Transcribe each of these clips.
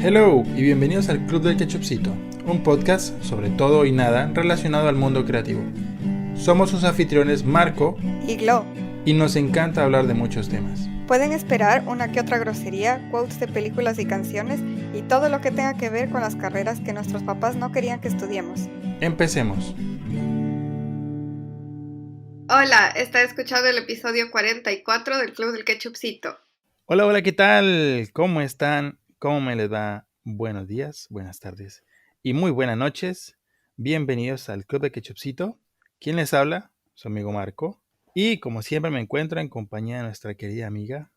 Hello y bienvenidos al Club del Ketchupcito, un podcast sobre todo y nada relacionado al mundo creativo. Somos sus anfitriones Marco y Glo, y nos encanta hablar de muchos temas. Pueden esperar una que otra grosería, quotes de películas y canciones y todo lo que tenga que ver con las carreras que nuestros papás no querían que estudiemos. Empecemos. Hola, está escuchando el episodio 44 del Club del Ketchupcito. Hola, ¿qué tal? ¿Cómo están? ¿Cómo me les va? Buenos días, buenas tardes y muy buenas noches. Bienvenidos al Club del Ketchupcito. ¿Quién les habla? Su amigo Marco. Y como siempre me encuentro en compañía de nuestra querida amiga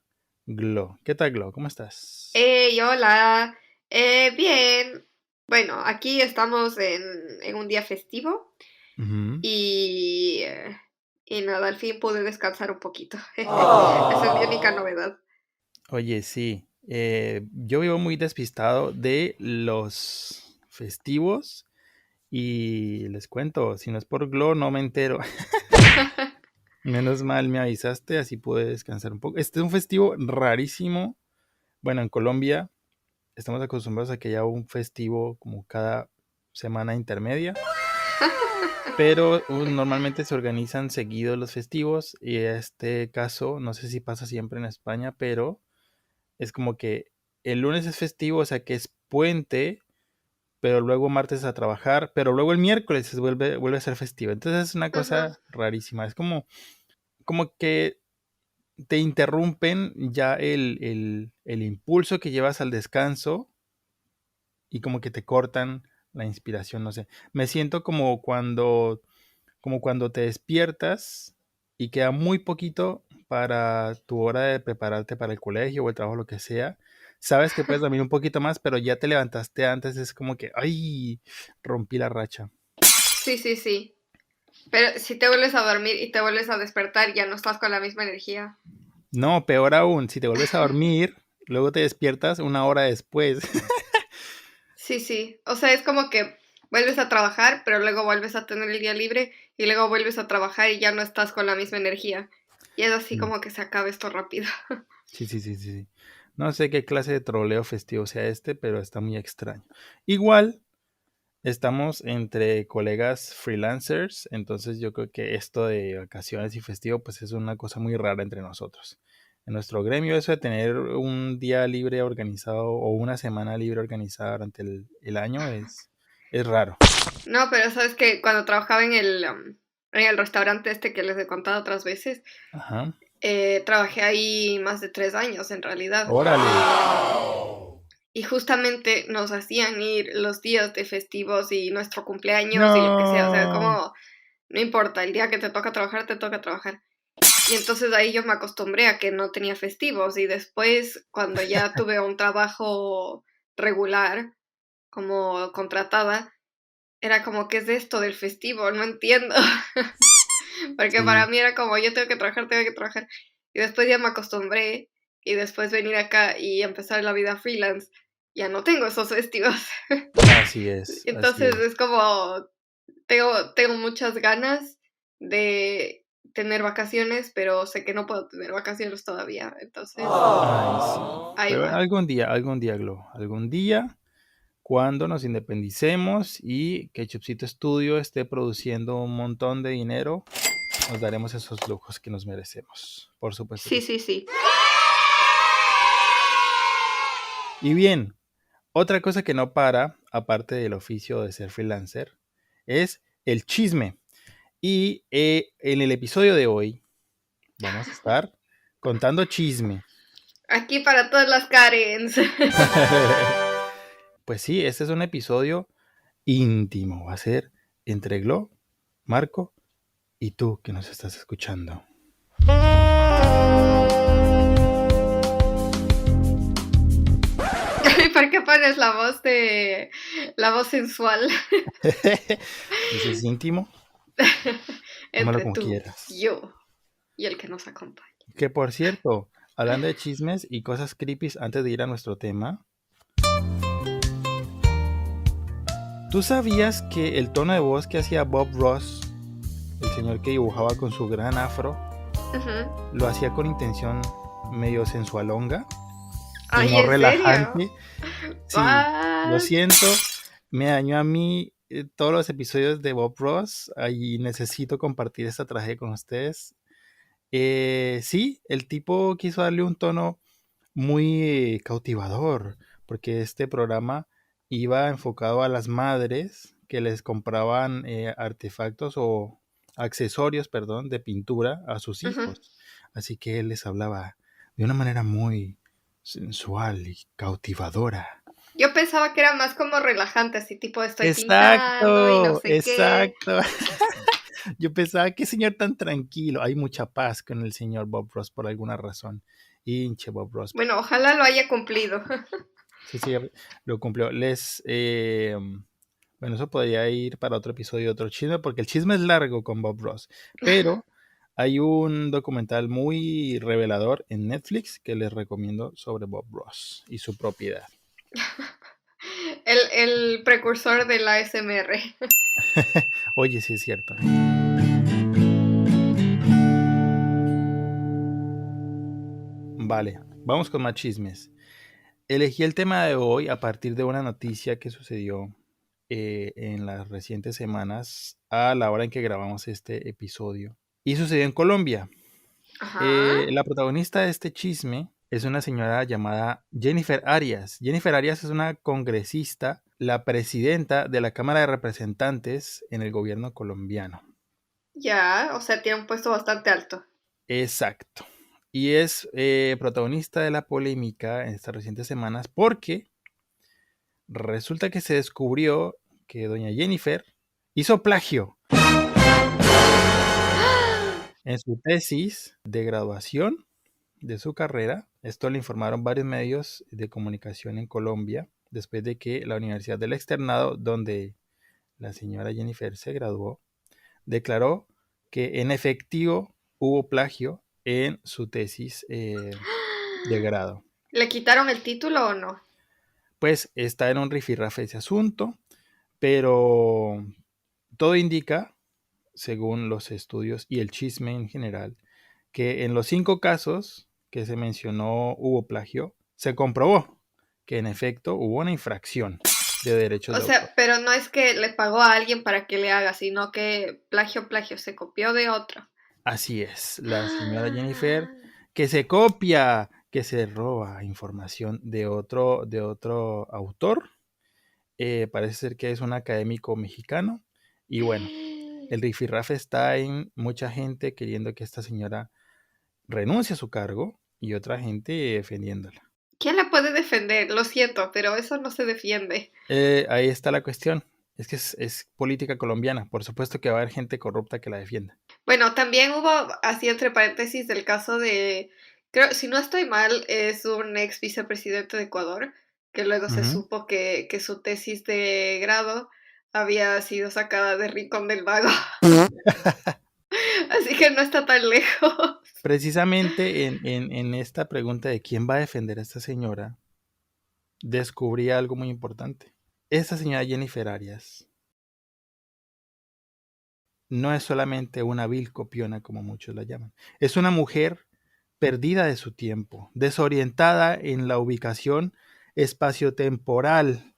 Glo. ¿Qué tal, Glo? ¿Cómo estás? Hola. Bien. Bueno, aquí estamos en un día festivo y nada, al fin pude descansar un poquito. Esa es mi única novedad. Oye, sí. Yo vivo muy despistado de los festivos y les cuento, si no es por Glo no me entero. Menos mal me avisaste, así pude descansar un poco. Este es un festivo rarísimo. Bueno, en Colombia estamos acostumbrados a que haya un festivo como cada semana intermedia. Pero normalmente se organizan seguidos los festivos y en este caso, no sé si pasa siempre en España, pero es como que el lunes es festivo, o sea que es puente, pero luego martes a trabajar, pero luego el miércoles se vuelve a ser festivo. Entonces es una cosa rarísima. Es como que te interrumpen ya el impulso que llevas al descanso y como que te cortan la inspiración, no sé. Me siento como cuando te despiertas y queda muy poquito para tu hora de prepararte para el colegio o el trabajo, lo que sea. Sabes que puedes dormir un poquito más, pero ya te levantaste antes, es como que, ¡ay! Rompí la racha. Sí. Pero si te vuelves a dormir y te vuelves a despertar, ya no estás con la misma energía. No, peor aún, si te vuelves a dormir, luego te despiertas una hora después. Sí. O sea, es como que vuelves a trabajar, pero luego vuelves a tener el día libre y luego vuelves a trabajar y ya no estás con la misma energía. Y es así como que se acaba esto rápido. Sí. No sé qué clase de troleo festivo sea este, pero está muy extraño. Igual, estamos entre colegas freelancers, entonces yo creo que esto de vacaciones y festivo pues es una cosa muy rara entre nosotros. En nuestro gremio eso de tener un día libre organizado o una semana libre organizada durante el año es raro. No, pero sabes que cuando trabajaba en el restaurante este que les he contado otras veces, Ajá. trabajé ahí más de 3 años en realidad. ¡Órale! Y justamente nos hacían ir los días de festivos y nuestro cumpleaños y lo que sea. O sea, No. como, no importa, el día que te toca trabajar, te toca trabajar. Y entonces ahí yo me acostumbré a que no tenía festivos. Y después, cuando ya tuve un trabajo regular, como contratada, era como, ¿qué es esto del festivo? No entiendo. Porque Sí. para mí era como, yo tengo que trabajar. Y después ya me acostumbré. Y después venir acá y empezar la vida freelance, ya no tengo esos festivos. Así es. Entonces es como, tengo muchas ganas de tener vacaciones, pero sé que no puedo tener vacaciones todavía. Entonces, Ay, sí. ahí Pero va. algún día, Glo. Algún día, cuando nos independicemos y que Chupcito Studio esté produciendo un montón de dinero, nos daremos esos lujos que nos merecemos. Por supuesto que sí. Sí. Y bien, otra cosa que no para, aparte del oficio de ser freelancer, es el chisme. Y en el episodio de hoy vamos a estar contando chisme. Aquí para todas las Karens. Pues sí, este es un episodio íntimo. Va a ser entre Glo, Marco y tú que nos estás escuchando. ¿Por qué pones la voz sensual? ¿Eso es íntimo? Tómalo Entre como tú, quieras. yo y el que nos acompaña. Que por cierto, hablando de chismes y cosas creepy antes de ir a nuestro tema, ¿tú sabías que el tono de voz que hacía Bob Ross, el señor que dibujaba con su gran afro, lo hacía con intención medio sensualonga y Ay, no ¿en serio? relajante. Sí, lo What? siento, me dañó a mí todos los episodios de Bob Ross y necesito compartir esta tragedia con ustedes. Sí, el tipo quiso darle un tono muy cautivador, porque este programa iba enfocado a las madres que les compraban artefactos o accesorios, perdón, de pintura a sus Ujú. hijos. Así que él les hablaba de una manera muy sensual y cautivadora. Yo pensaba que era más como relajante, así tipo estoy pintando y no Exacto, sé qué. exacto. Yo pensaba, qué señor tan tranquilo. Hay mucha paz con el señor Bob Ross por alguna razón. Hinche Bob Ross. Bueno, ojalá lo haya cumplido. Sí, sí, lo cumplió. Bueno, eso podría ir para otro episodio, otro chisme, porque el chisme es largo con Bob Ross. Pero hay un documental muy revelador en Netflix que les recomiendo sobre Bob Ross y su propiedad. El precursor del ASMR. Oye, sí es cierto. Vale, vamos con más chismes. Elegí el tema de hoy a partir de una noticia que sucedió en las recientes semanas a la hora en que grabamos este episodio. Y sucedió en Colombia. Ajá. La protagonista de este chisme es una señora llamada Jennifer Arias. Jennifer Arias es una congresista, la presidenta de la Cámara de Representantes en el gobierno colombiano. Ya, o sea, tiene un puesto bastante alto. Exacto. Y es protagonista de la polémica en estas recientes semanas porque resulta que se descubrió que doña Jennifer hizo plagio en su tesis de graduación de su carrera. Esto le informaron varios medios de comunicación en Colombia después de que la Universidad del Externado, donde la señora Jennifer se graduó, declaró que en efectivo hubo plagio en su tesis de grado. ¿Le quitaron el título o no? Pues está en un rifirrafe ese asunto, pero todo indica, según los estudios y el chisme en general, que en los 5 casos que se mencionó hubo plagio, se comprobó que en efecto hubo una infracción de derechos O de autor. sea, pero no es que le pagó a alguien para que le haga, sino que plagio, se copió de otro. Así es, la señora Jennifer que se copia, que se roba información de otro autor. Parece ser que es un académico mexicano. Y bueno, el rifirrafe está en mucha gente queriendo que esta señora renuncie a su cargo y otra gente defendiéndola. ¿Quién la puede defender? Lo siento, pero eso no se defiende. Ahí está la cuestión. Es que es política colombiana. Por supuesto que va a haber gente corrupta que la defienda. Bueno, también hubo, así entre paréntesis, el caso de, creo, si no estoy mal, es un ex vicepresidente de Ecuador, que luego se Ujú. supo que su tesis de grado había sido sacada de Rincón del Vago. Así que no está tan lejos. Precisamente en esta pregunta de quién va a defender a esta señora, descubrí algo muy importante. Esta señora Jennifer Arias no es solamente una vil copiona, como muchos la llaman. Es una mujer perdida de su tiempo, desorientada en la ubicación espaciotemporal.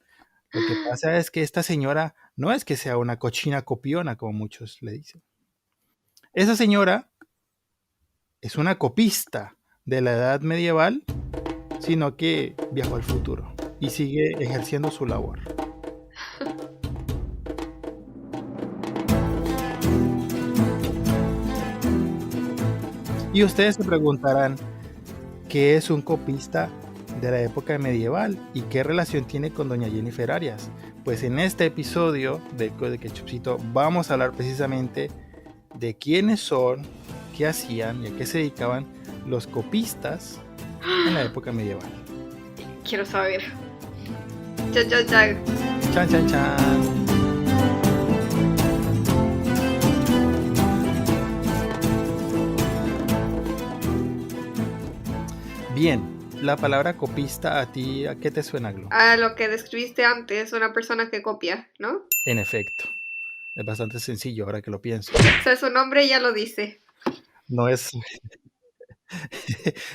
Lo que pasa es que esta señora no es que sea una cochina copiona, como muchos le dicen. Esa señora es una copista de la edad medieval, sino que viajó al futuro y sigue ejerciendo su labor. Y ustedes se preguntarán, ¿qué es un copista de la época medieval y qué relación tiene con doña Jennifer Arias? Pues en este episodio de Ketchupcito vamos a hablar precisamente de quiénes son, qué hacían y a qué se dedicaban los copistas en la época medieval. Quiero saber. Chan, chan, chan. Chan, chan, chan. Bien, la palabra copista, ¿a ti a qué te suena, Glo? A lo que describiste antes, una persona que copia, ¿no? En efecto, es bastante sencillo ahora que lo pienso. O sea, su nombre ya lo dice. No es,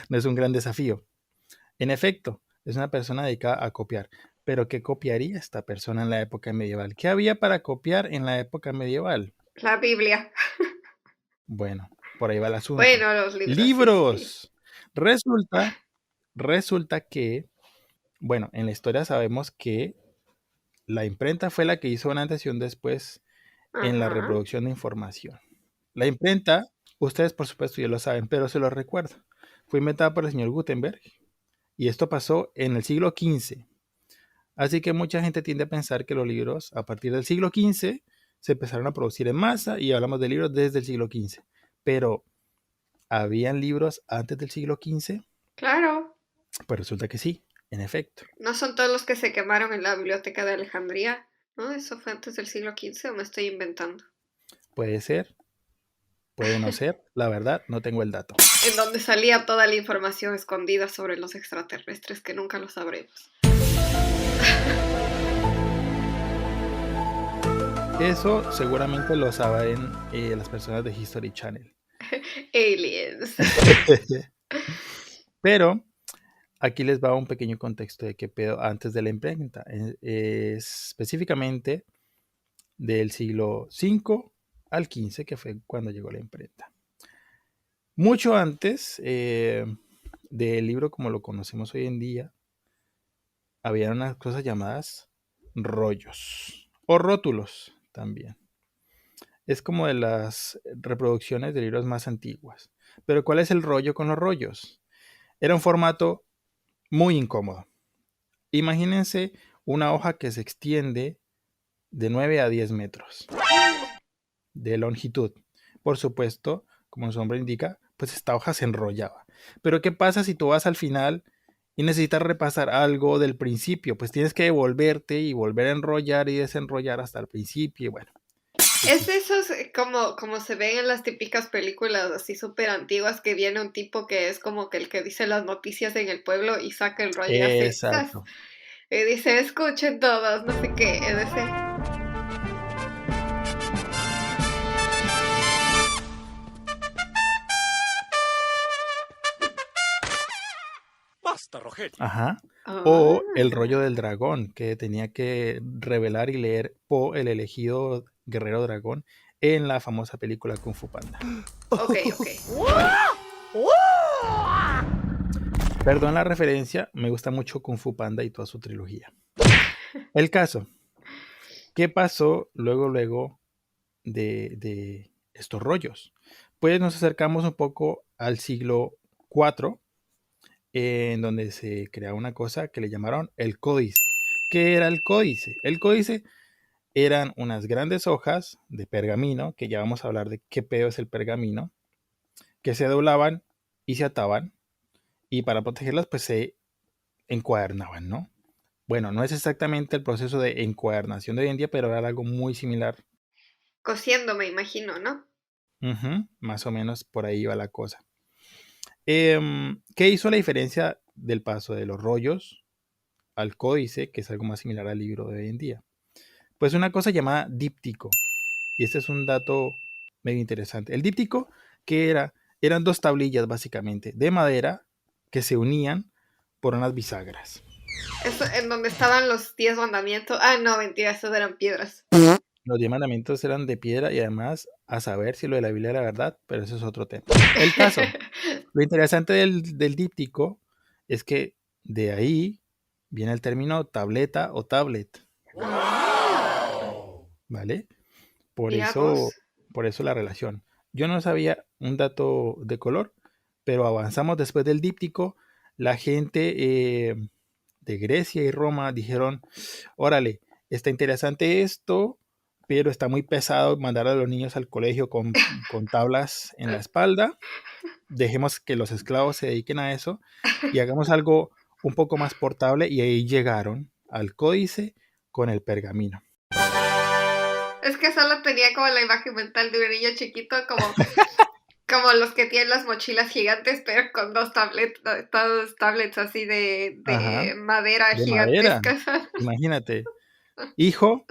No es un gran desafío. En efecto, es una persona dedicada a copiar. Pero ¿qué copiaría esta persona en la época medieval? ¿Qué había para copiar en la época medieval? La Biblia. Bueno, por ahí va el asunto. Bueno, los libros, sí, sí. Libros. Resulta, resulta que, bueno, en la historia sabemos que la imprenta fue la que hizo un antes y un después en la Ajá. reproducción de información. La imprenta, ustedes por supuesto ya lo saben, pero se lo recuerdo. Fue inventada por el señor Gutenberg y esto pasó en el siglo XV. Así que mucha gente tiende a pensar que los libros a partir del siglo XV se empezaron a producir en masa y hablamos de libros desde el siglo XV. Pero, ¿habían libros antes del siglo XV? Claro. Pues resulta que sí, en efecto. ¿No son todos los que se quemaron en la biblioteca de Alejandría? ¿No? ¿Eso fue antes del siglo XV o me estoy inventando? Puede ser, puede no ser, la verdad no tengo el dato. En donde salía toda la información escondida sobre los extraterrestres que nunca lo sabremos. Eso seguramente lo saben las personas de History Channel. Aliens. Pero aquí les va un pequeño contexto de qué pedo antes de la imprenta. Específicamente del siglo V al XV, que fue cuando llegó la imprenta. Mucho antes del libro como lo conocemos hoy en día, había unas cosas llamadas rollos o rótulos también. Es como de las reproducciones de libros más antiguas. Pero ¿cuál es el rollo con los rollos? Era un formato muy incómodo. Imagínense una hoja que se extiende de 9 a 10 metros de longitud. Por supuesto, como su nombre indica, pues esta hoja se enrollaba. Pero ¿qué pasa si tú vas al final y necesitas repasar algo del principio? Pues tienes que devolverte y volver a enrollar y desenrollar hasta el principio. Y bueno, Es esos como se ven en las típicas películas así súper antiguas que viene un tipo que es como que el que dice las noticias en el pueblo y saca el rollo y hace ¡zas! exacto. Y dice, escuchen todos, no sé qué, es ese. Basta, Rogelio. Ajá. Ah. O el rollo del dragón, que tenía que revelar y leer Poe, el elegido guerrero dragón, en la famosa película Kung Fu Panda. Ok. Perdón la referencia, me gusta mucho Kung Fu Panda y toda su trilogía. El caso, ¿qué pasó luego de estos rollos? Pues nos acercamos un poco al siglo IV, en donde se crea una cosa que le llamaron el códice. ¿Qué era el códice? El códice eran unas grandes hojas de pergamino, que ya vamos a hablar de qué pedo es el pergamino, que se doblaban y se ataban, y para protegerlas pues se encuadernaban, ¿no? Bueno, no es exactamente el proceso de encuadernación de hoy en día, pero era algo muy similar. Cosiendo, me imagino, ¿no? Más o menos por ahí va la cosa. ¿Qué hizo la diferencia del paso de los rollos al códice, que es algo más similar al libro de hoy en día? Pues una cosa llamada díptico. Y este es un dato medio interesante. El díptico, ¿qué era? Eran dos tablillas básicamente de madera que se unían por unas bisagras. Eso, en donde estaban los 10 mandamientos. Ah, no, mentira, esos eran piedras. Los 10 mandamientos eran de piedra y además a saber si lo de la Biblia era verdad, pero eso es otro tema. El caso, lo interesante del díptico es que de ahí viene el término tableta o tablet. ¿Vale? Por Mira vos. eso la relación. Yo no sabía un dato de color, pero avanzamos después del díptico. La gente de Grecia y Roma dijeron, órale, está interesante esto, pero está muy pesado mandar a los niños al colegio con tablas en la espalda. Dejemos que los esclavos se dediquen a eso y hagamos algo un poco más portable, y ahí llegaron al códice con el pergamino. Es que solo tenía como la imagen mental de un niño chiquito, como los que tienen las mochilas gigantes, pero con dos tablets así de Ajá, madera de madera. gigantescas. Imagínate, hijo,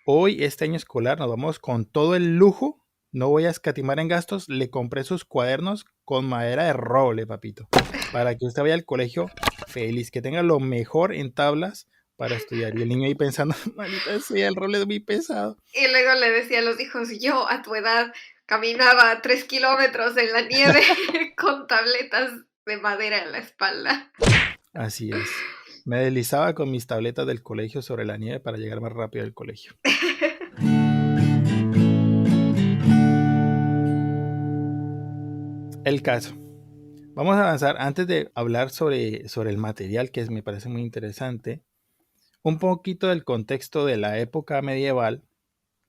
hoy este año escolar nos vamos con todo el lujo no voy a escatimar en gastos, le compré sus cuadernos con madera de roble, papito, para que usted vaya al colegio feliz, que tenga lo mejor en tablas para estudiar. Y el niño ahí pensando, maldita sea, el roble es muy pesado. Y luego le decía a los hijos, yo a tu edad caminaba 3 kilómetros en la nieve con tabletas de madera en la espalda. Así es. Me deslizaba con mis tabletas del colegio sobre la nieve para llegar más rápido al colegio. El caso. Vamos a avanzar antes de hablar sobre el material, que me parece muy interesante. Un poquito del contexto de la época medieval,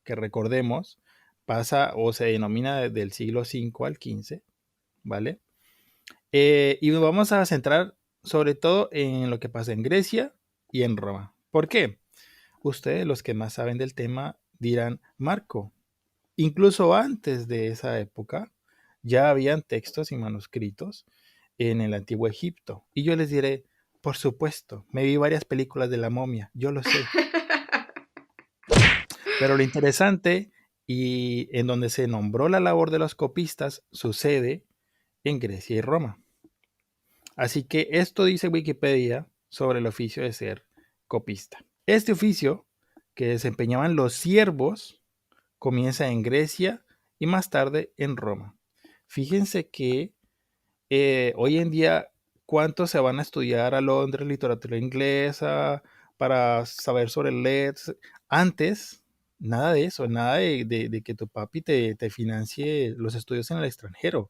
que recordemos, pasa o se denomina del siglo V al XV, ¿vale? Y nos vamos a centrar sobre todo en lo que pasa en Grecia y en Roma. ¿Por qué? Ustedes, los que más saben del tema, dirán, Marco, incluso antes de esa época, ya habían textos y manuscritos en el antiguo Egipto. Y yo les diré, por supuesto, me vi varias películas de la momia, yo lo sé. Pero lo interesante y en donde se nombró la labor de los copistas sucede en Grecia y Roma. Así que esto dice Wikipedia sobre el oficio de ser copista. Este oficio que desempeñaban los siervos comienza en Grecia y más tarde en Roma. Fíjense que hoy en día, ¿cuántos se van a estudiar a Londres, literatura inglesa, para saber sobre el LEDs? Antes, nada de eso, nada de que tu papi te financie los estudios en el extranjero.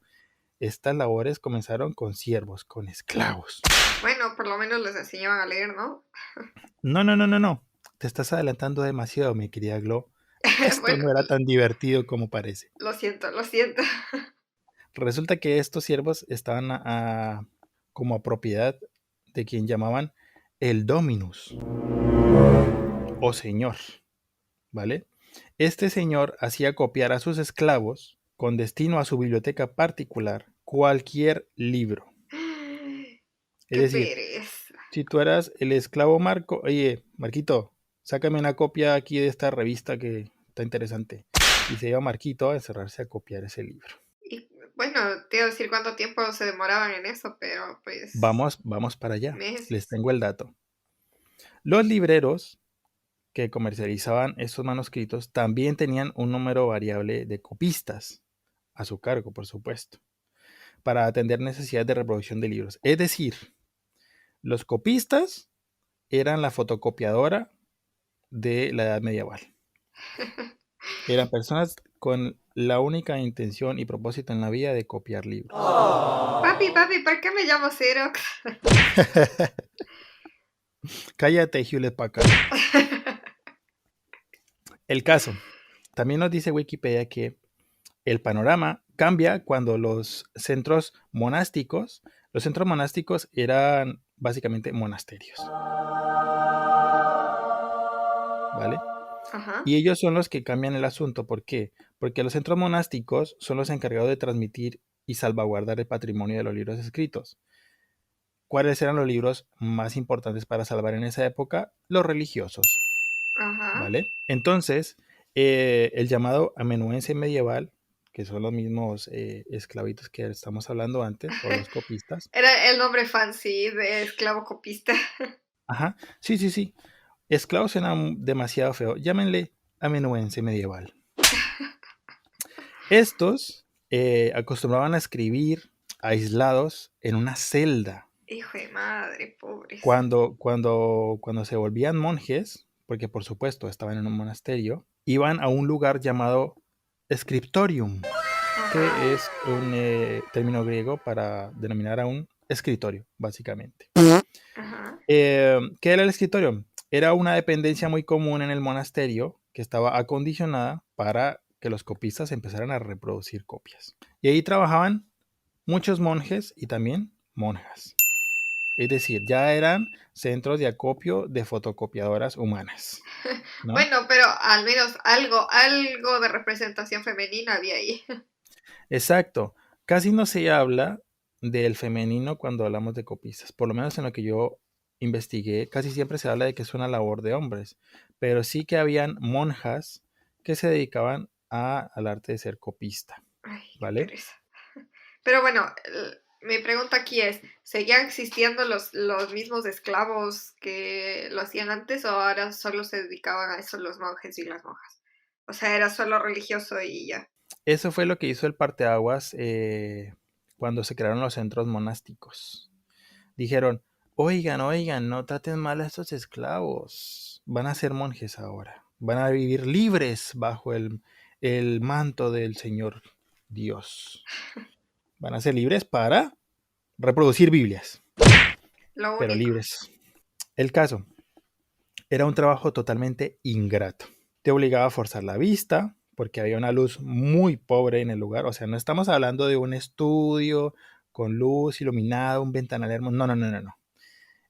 Estas labores comenzaron con siervos, con esclavos. Bueno, por lo menos les enseñaban a leer, ¿no? No. Te estás adelantando demasiado, mi querida Glo. Esto Bueno, no era tan divertido como parece. lo siento. Resulta que estos siervos estaban como a propiedad de quien llamaban el dominus o señor, ¿vale? Este señor hacía copiar a sus esclavos con destino a su biblioteca particular cualquier libro. Es Qué decir, pereza. si tú eras el esclavo Marco, oye, Marquito, sácame una copia aquí de esta revista que está interesante. Y se iba Marquito a encerrarse a copiar ese libro. Y bueno, te iba a decir cuánto tiempo se demoraban en eso, pero pues Vamos para allá. Les meses. tengo el dato. Los libreros que comercializaban estos manuscritos también tenían un número variable de copistas a su cargo, por supuesto, para atender necesidades de reproducción de libros. Es decir, los copistas eran la fotocopiadora de la edad medieval. Eran personas con la única intención y propósito en la vida de copiar libros. Papi, ¿por qué me llamo Xerox? Cállate, Hewlett Packard. El caso. También nos dice Wikipedia que el panorama cambia cuando los centros monásticos eran básicamente monasterios. ¿Vale? Ajá. Y ellos son los que cambian el asunto. ¿Por qué? Porque los centros monásticos son los encargados de transmitir y salvaguardar el patrimonio de los libros escritos. ¿Cuáles eran los libros más importantes para salvar en esa época? Los religiosos. Ajá. ¿Vale? Entonces, el llamado amanuense medieval, que son los mismos esclavitos que estamos hablando antes, o los copistas. Era el nombre fancy de esclavo copista. Ajá, sí. Esclavo suena demasiado feo. Llámenle amanuense medieval. Estos acostumbraban a escribir aislados en una celda. Hijo de madre, pobres. Cuando se volvían monjes, porque por supuesto estaban en un monasterio, iban a un lugar llamado scriptorium, que es un término griego para denominar a un escritorio, básicamente. Ajá. ¿Qué era el escritorio? Era una dependencia muy común en el monasterio que estaba acondicionada para que los copistas empezaran a reproducir copias. Y ahí trabajaban muchos monjes y también monjas. Es decir, ya eran centros de acopio de fotocopiadoras humanas, ¿no? Bueno, pero al menos algo de representación femenina había ahí. Exacto. Casi no se habla del femenino cuando hablamos de copistas. Por lo menos en lo que yo investigué, casi siempre se habla de que es una labor de hombres. Pero sí que habían monjas que se dedicaban al arte de ser copista, Ay, qué ¿vale? pereza. Pero bueno, mi pregunta aquí es, ¿seguían existiendo los mismos esclavos que lo hacían antes o ahora solo se dedicaban a eso los monjes y las monjas? O sea, era solo religioso y ya. Eso fue lo que hizo el parteaguas cuando se crearon los centros monásticos. Dijeron, oigan, no traten mal a estos esclavos. Van a ser monjes ahora. Van a vivir libres bajo el manto del Señor Dios. Van a ser libres para reproducir Biblias, Lo pero único. libres. El caso era un trabajo totalmente ingrato. Te obligaba a forzar la vista porque había una luz muy pobre en el lugar. O sea, no estamos hablando de un estudio con luz iluminada, un ventanal hermoso. No.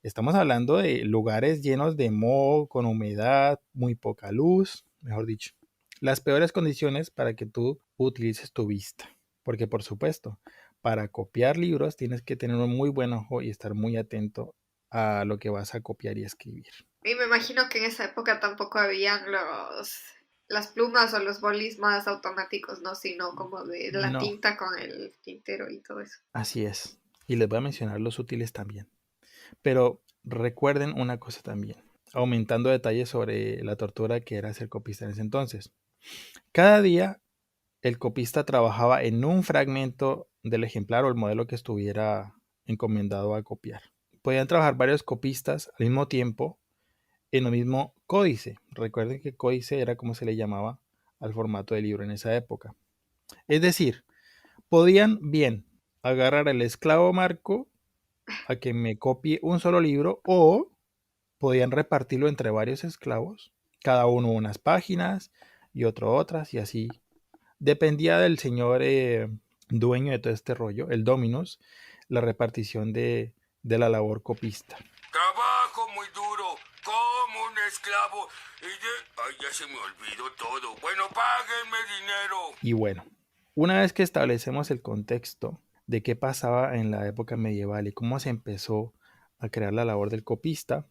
Estamos hablando de lugares llenos de moho, con humedad, muy poca luz, mejor dicho. Las peores condiciones para que tú utilices tu vista. Porque por supuesto, para copiar libros tienes que tener un muy buen ojo y estar muy atento a lo que vas a copiar y escribir. Y me imagino que en esa época tampoco habían las plumas o los bolis más automáticos, ¿no? Sino como de la No, tinta con el tintero y todo eso. así es. Y les voy a mencionar los útiles también. Pero recuerden una cosa también, aumentando detalles sobre la tortura que era ser copista en ese entonces. Cada día el copista trabajaba en un fragmento del ejemplar o el modelo que estuviera encomendado a copiar. Podían trabajar varios copistas al mismo tiempo en el mismo códice. Recuerden que códice era como se le llamaba al formato de libro en esa época. Es decir, podían bien agarrar el esclavo Marco a que me copie un solo libro o podían repartirlo entre varios esclavos, cada uno unas páginas y otro otras y así. Dependía del señor dueño de todo este rollo, el Dominus, la repartición de la labor copista. Trabajo muy duro, como un esclavo Ay, ya se me olvidó todo. Bueno, páguenme dinero. Y bueno, una vez que establecemos el contexto de qué pasaba en la época medieval y cómo se empezó a crear la labor del copista,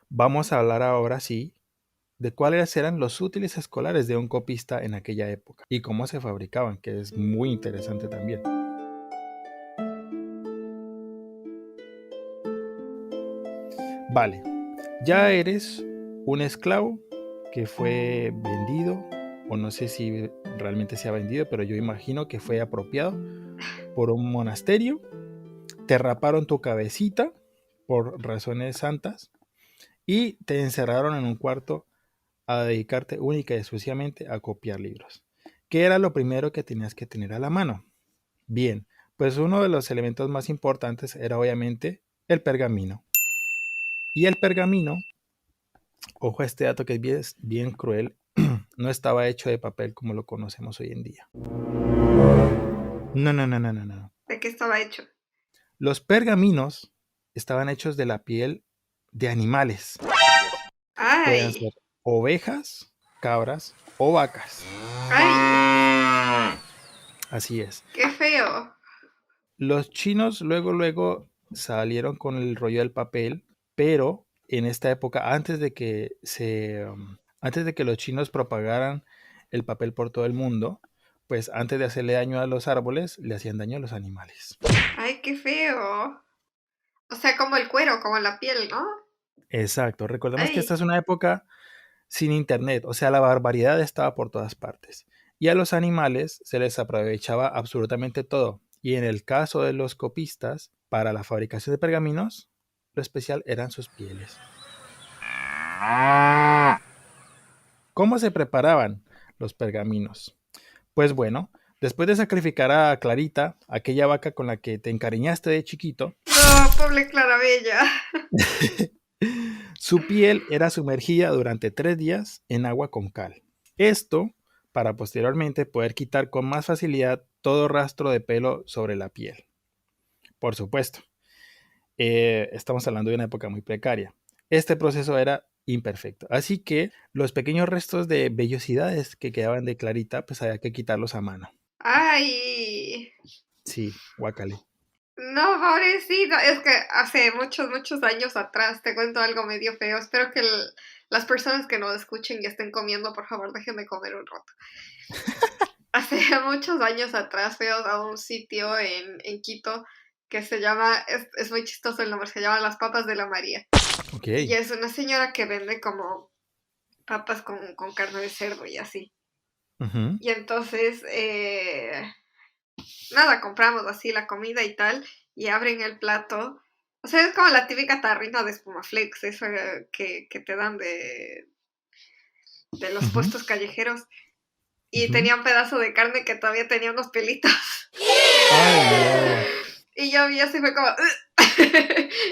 vamos a hablar ahora sí de cuáles eran los útiles escolares de un copista en aquella época y cómo se fabricaban, que es muy interesante también. Vale, ya eres un esclavo que fue vendido, o no sé si realmente se ha vendido, pero yo imagino que fue apropiado por un monasterio, te raparon tu cabecita por razones santas y te encerraron en un cuarto a dedicarte única y exclusivamente a copiar libros. ¿Qué era lo primero que tenías que tener a la mano? Bien, pues uno de los elementos más importantes era obviamente el pergamino. Y el pergamino, ojo a este dato que es bien cruel, no estaba hecho de papel como lo conocemos hoy en día. No. ¿De qué estaba hecho? Los pergaminos estaban hechos de la piel de animales. Podían ser ¡Ay! ovejas, cabras o vacas. ¡Ay! Así es. ¡Qué feo! Los chinos luego salieron con el rollo del papel, pero en esta época, antes de que los chinos propagaran el papel por todo el mundo, pues antes de hacerle daño a los árboles, le hacían daño a los animales. ¡Ay, qué feo! O sea, como el cuero, como la piel, ¿no? Exacto. Recordemos que esta ¡Ay! es una época sin internet, o sea, la barbaridad estaba por todas partes. Y a los animales se les aprovechaba absolutamente todo. Y en el caso de los copistas, para la fabricación de pergaminos, lo especial eran sus pieles. ¿Cómo se preparaban los pergaminos? Pues bueno, después de sacrificar a Clarita, aquella vaca con la que te encariñaste de chiquito, No, pobre Clarabella. su piel era sumergida durante 3 días en agua con cal. Esto para posteriormente poder quitar con más facilidad todo rastro de pelo sobre la piel. Por supuesto, estamos hablando de una época muy precaria. Este proceso era imperfecto, así que los pequeños restos de vellosidades que quedaban de Clarita, pues había que quitarlos a mano. ¡Ay! Sí, guacale. No, pobrecito. Es que hace muchos años atrás te cuento algo medio feo. Espero que las personas que nos escuchen y estén comiendo, por favor, dejen de comer un rato. Hace muchos años atrás fuimos a un sitio en Quito que se llama, es muy chistoso el nombre, se llama Las Papas de la María. Ok. Y es una señora que vende como papas con carne de cerdo y así. Ujú. Y entonces, nada, compramos así la comida y tal, y abren el plato. O sea, es como la típica tarrina de Espumaflex, esa que te dan de los Ujú. puestos callejeros. Y Ujú. tenía un pedazo de carne que todavía tenía unos pelitos. Ay, no. Y yo vi así, fue como...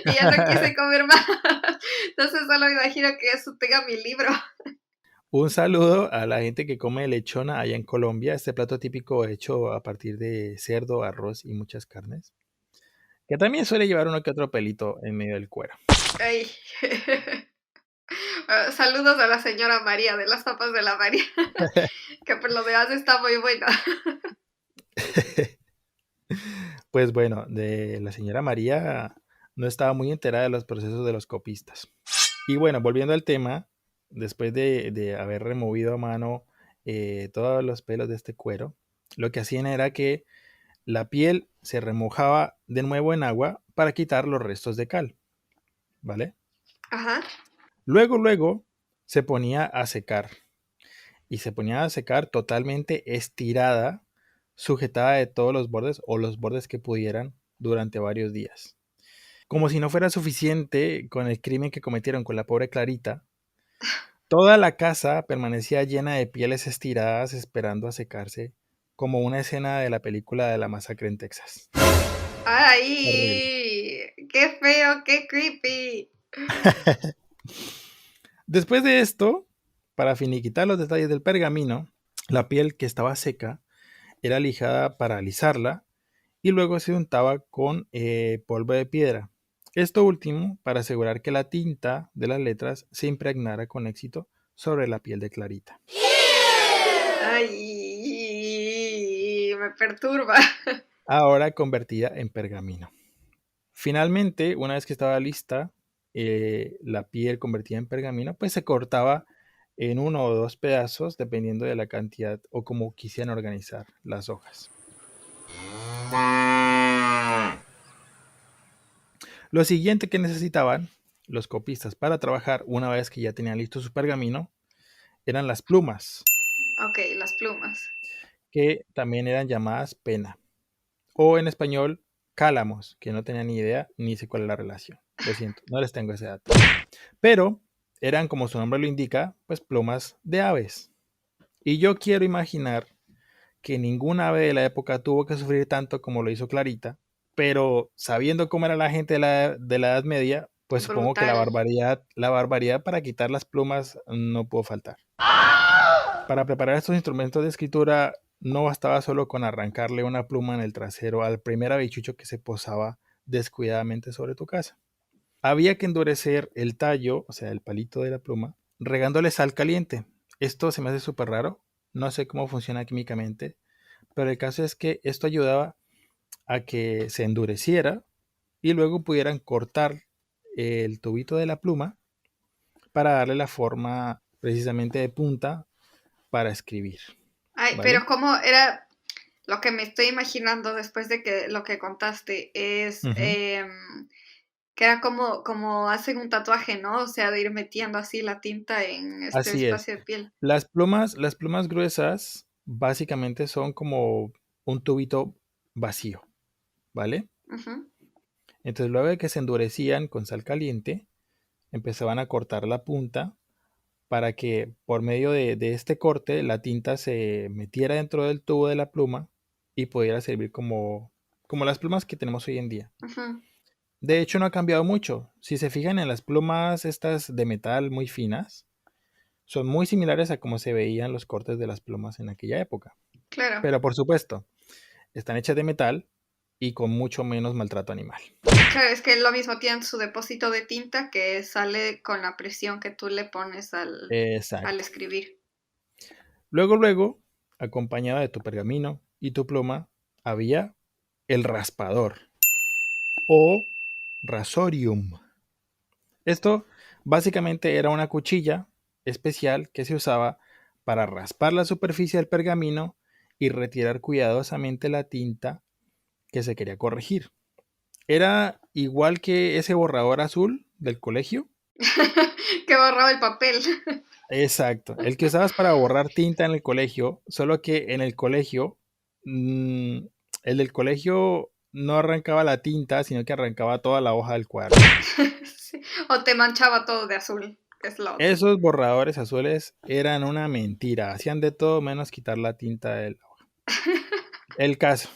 y ya no quise comer más. Entonces solo me imagino que eso tenga mi libro. Un saludo a la gente que come lechona allá en Colombia, este plato típico hecho a partir de cerdo, arroz y muchas carnes, que también suele llevar uno que otro pelito en medio del cuero. Ay. Saludos a la señora María de las papas de la María, que por lo demás está muy buena. Pues bueno, de la señora María no estaba muy enterada de los procesos de los copistas. Y bueno, volviendo al tema, después de haber removido a mano todos los pelos de este cuero, lo que hacían era que la piel se remojaba de nuevo en agua para quitar los restos de cal, ¿vale? Ajá. Luego se ponía a secar y se ponía a secar totalmente estirada, sujetada de todos los bordes o los bordes que pudieran durante varios días. Como si no fuera suficiente con el crimen que cometieron con la pobre Clarita, toda la casa permanecía llena de pieles estiradas esperando a secarse, como una escena de la película de la masacre en Texas. Horrible. ¡Ay! ¡Qué feo! ¡Qué creepy! Después de esto, para finiquitar los detalles del pergamino, la piel que estaba seca era lijada para alisarla y luego se untaba con polvo de piedra. Esto último para asegurar que la tinta de las letras se impregnara con éxito sobre la piel de Clarita. ¡Ay! Me perturba. Ahora convertida en pergamino. Finalmente, una vez que estaba lista, la piel convertida en pergamino, pues se cortaba en uno o dos pedazos, dependiendo de la cantidad o cómo quisieran organizar las hojas. Lo siguiente que necesitaban los copistas para trabajar una vez que ya tenían listo su pergamino eran las plumas, Ok, las plumas. que también eran llamadas pena, o en español cálamos, que no tenía ni idea ni sé cuál es la relación. Lo siento, no les tengo ese dato. Pero eran, como su nombre lo indica, pues plumas de aves. Y yo quiero imaginar que ninguna ave de la época tuvo que sufrir tanto como lo hizo Clarita, pero sabiendo cómo era la gente de la Edad Media, pues supongo que Brutal. la barbaridad para quitar las plumas no pudo faltar. Para preparar estos instrumentos de escritura no bastaba solo con arrancarle una pluma en el trasero al primer habichucho que se posaba descuidadamente sobre tu casa. Había que endurecer el tallo, o sea, el palito de la pluma, regándole sal caliente. Esto se me hace súper raro, no sé cómo funciona químicamente, pero el caso es que esto ayudaba a que se endureciera y luego pudieran cortar el tubito de la pluma para darle la forma precisamente de punta para escribir, Ay, ¿vale? pero cómo era lo que me estoy imaginando después de que lo que contaste es Ujú. que era como hacen un tatuaje, ¿no? O sea, de ir metiendo así la tinta en este Así es. espacio de piel. Las plumas gruesas básicamente son como un tubito vacío, ¿vale? Ujú. Entonces luego de que se endurecían con sal caliente, empezaban a cortar la punta para que por medio de este corte la tinta se metiera dentro del tubo de la pluma y pudiera servir como las plumas que tenemos hoy en día. Ujú. De hecho, no ha cambiado mucho. Si se fijan en las plumas estas de metal muy finas, son muy similares a cómo se veían los cortes de las plumas en aquella época. Claro. Pero por supuesto, están hechas de metal y con mucho menos maltrato animal. Claro, es que lo mismo tienen su depósito de tinta que sale con la presión que tú le pones al Exacto. escribir. Luego, acompañada de tu pergamino y tu pluma, había el raspador o rasorium. Esto básicamente era una cuchilla especial que se usaba para raspar la superficie del pergamino y retirar cuidadosamente la tinta que se quería corregir. Era igual que ese borrador azul del colegio. Que borraba el papel. Exacto, el que usabas para borrar tinta en el colegio, solo que en el colegio, el del colegio no arrancaba la tinta, sino que arrancaba toda la hoja del cuaderno. Sí. O te manchaba todo de azul, que es la otra. Esos borradores azules eran una mentira, hacían de todo menos quitar la tinta de la hoja. El caso,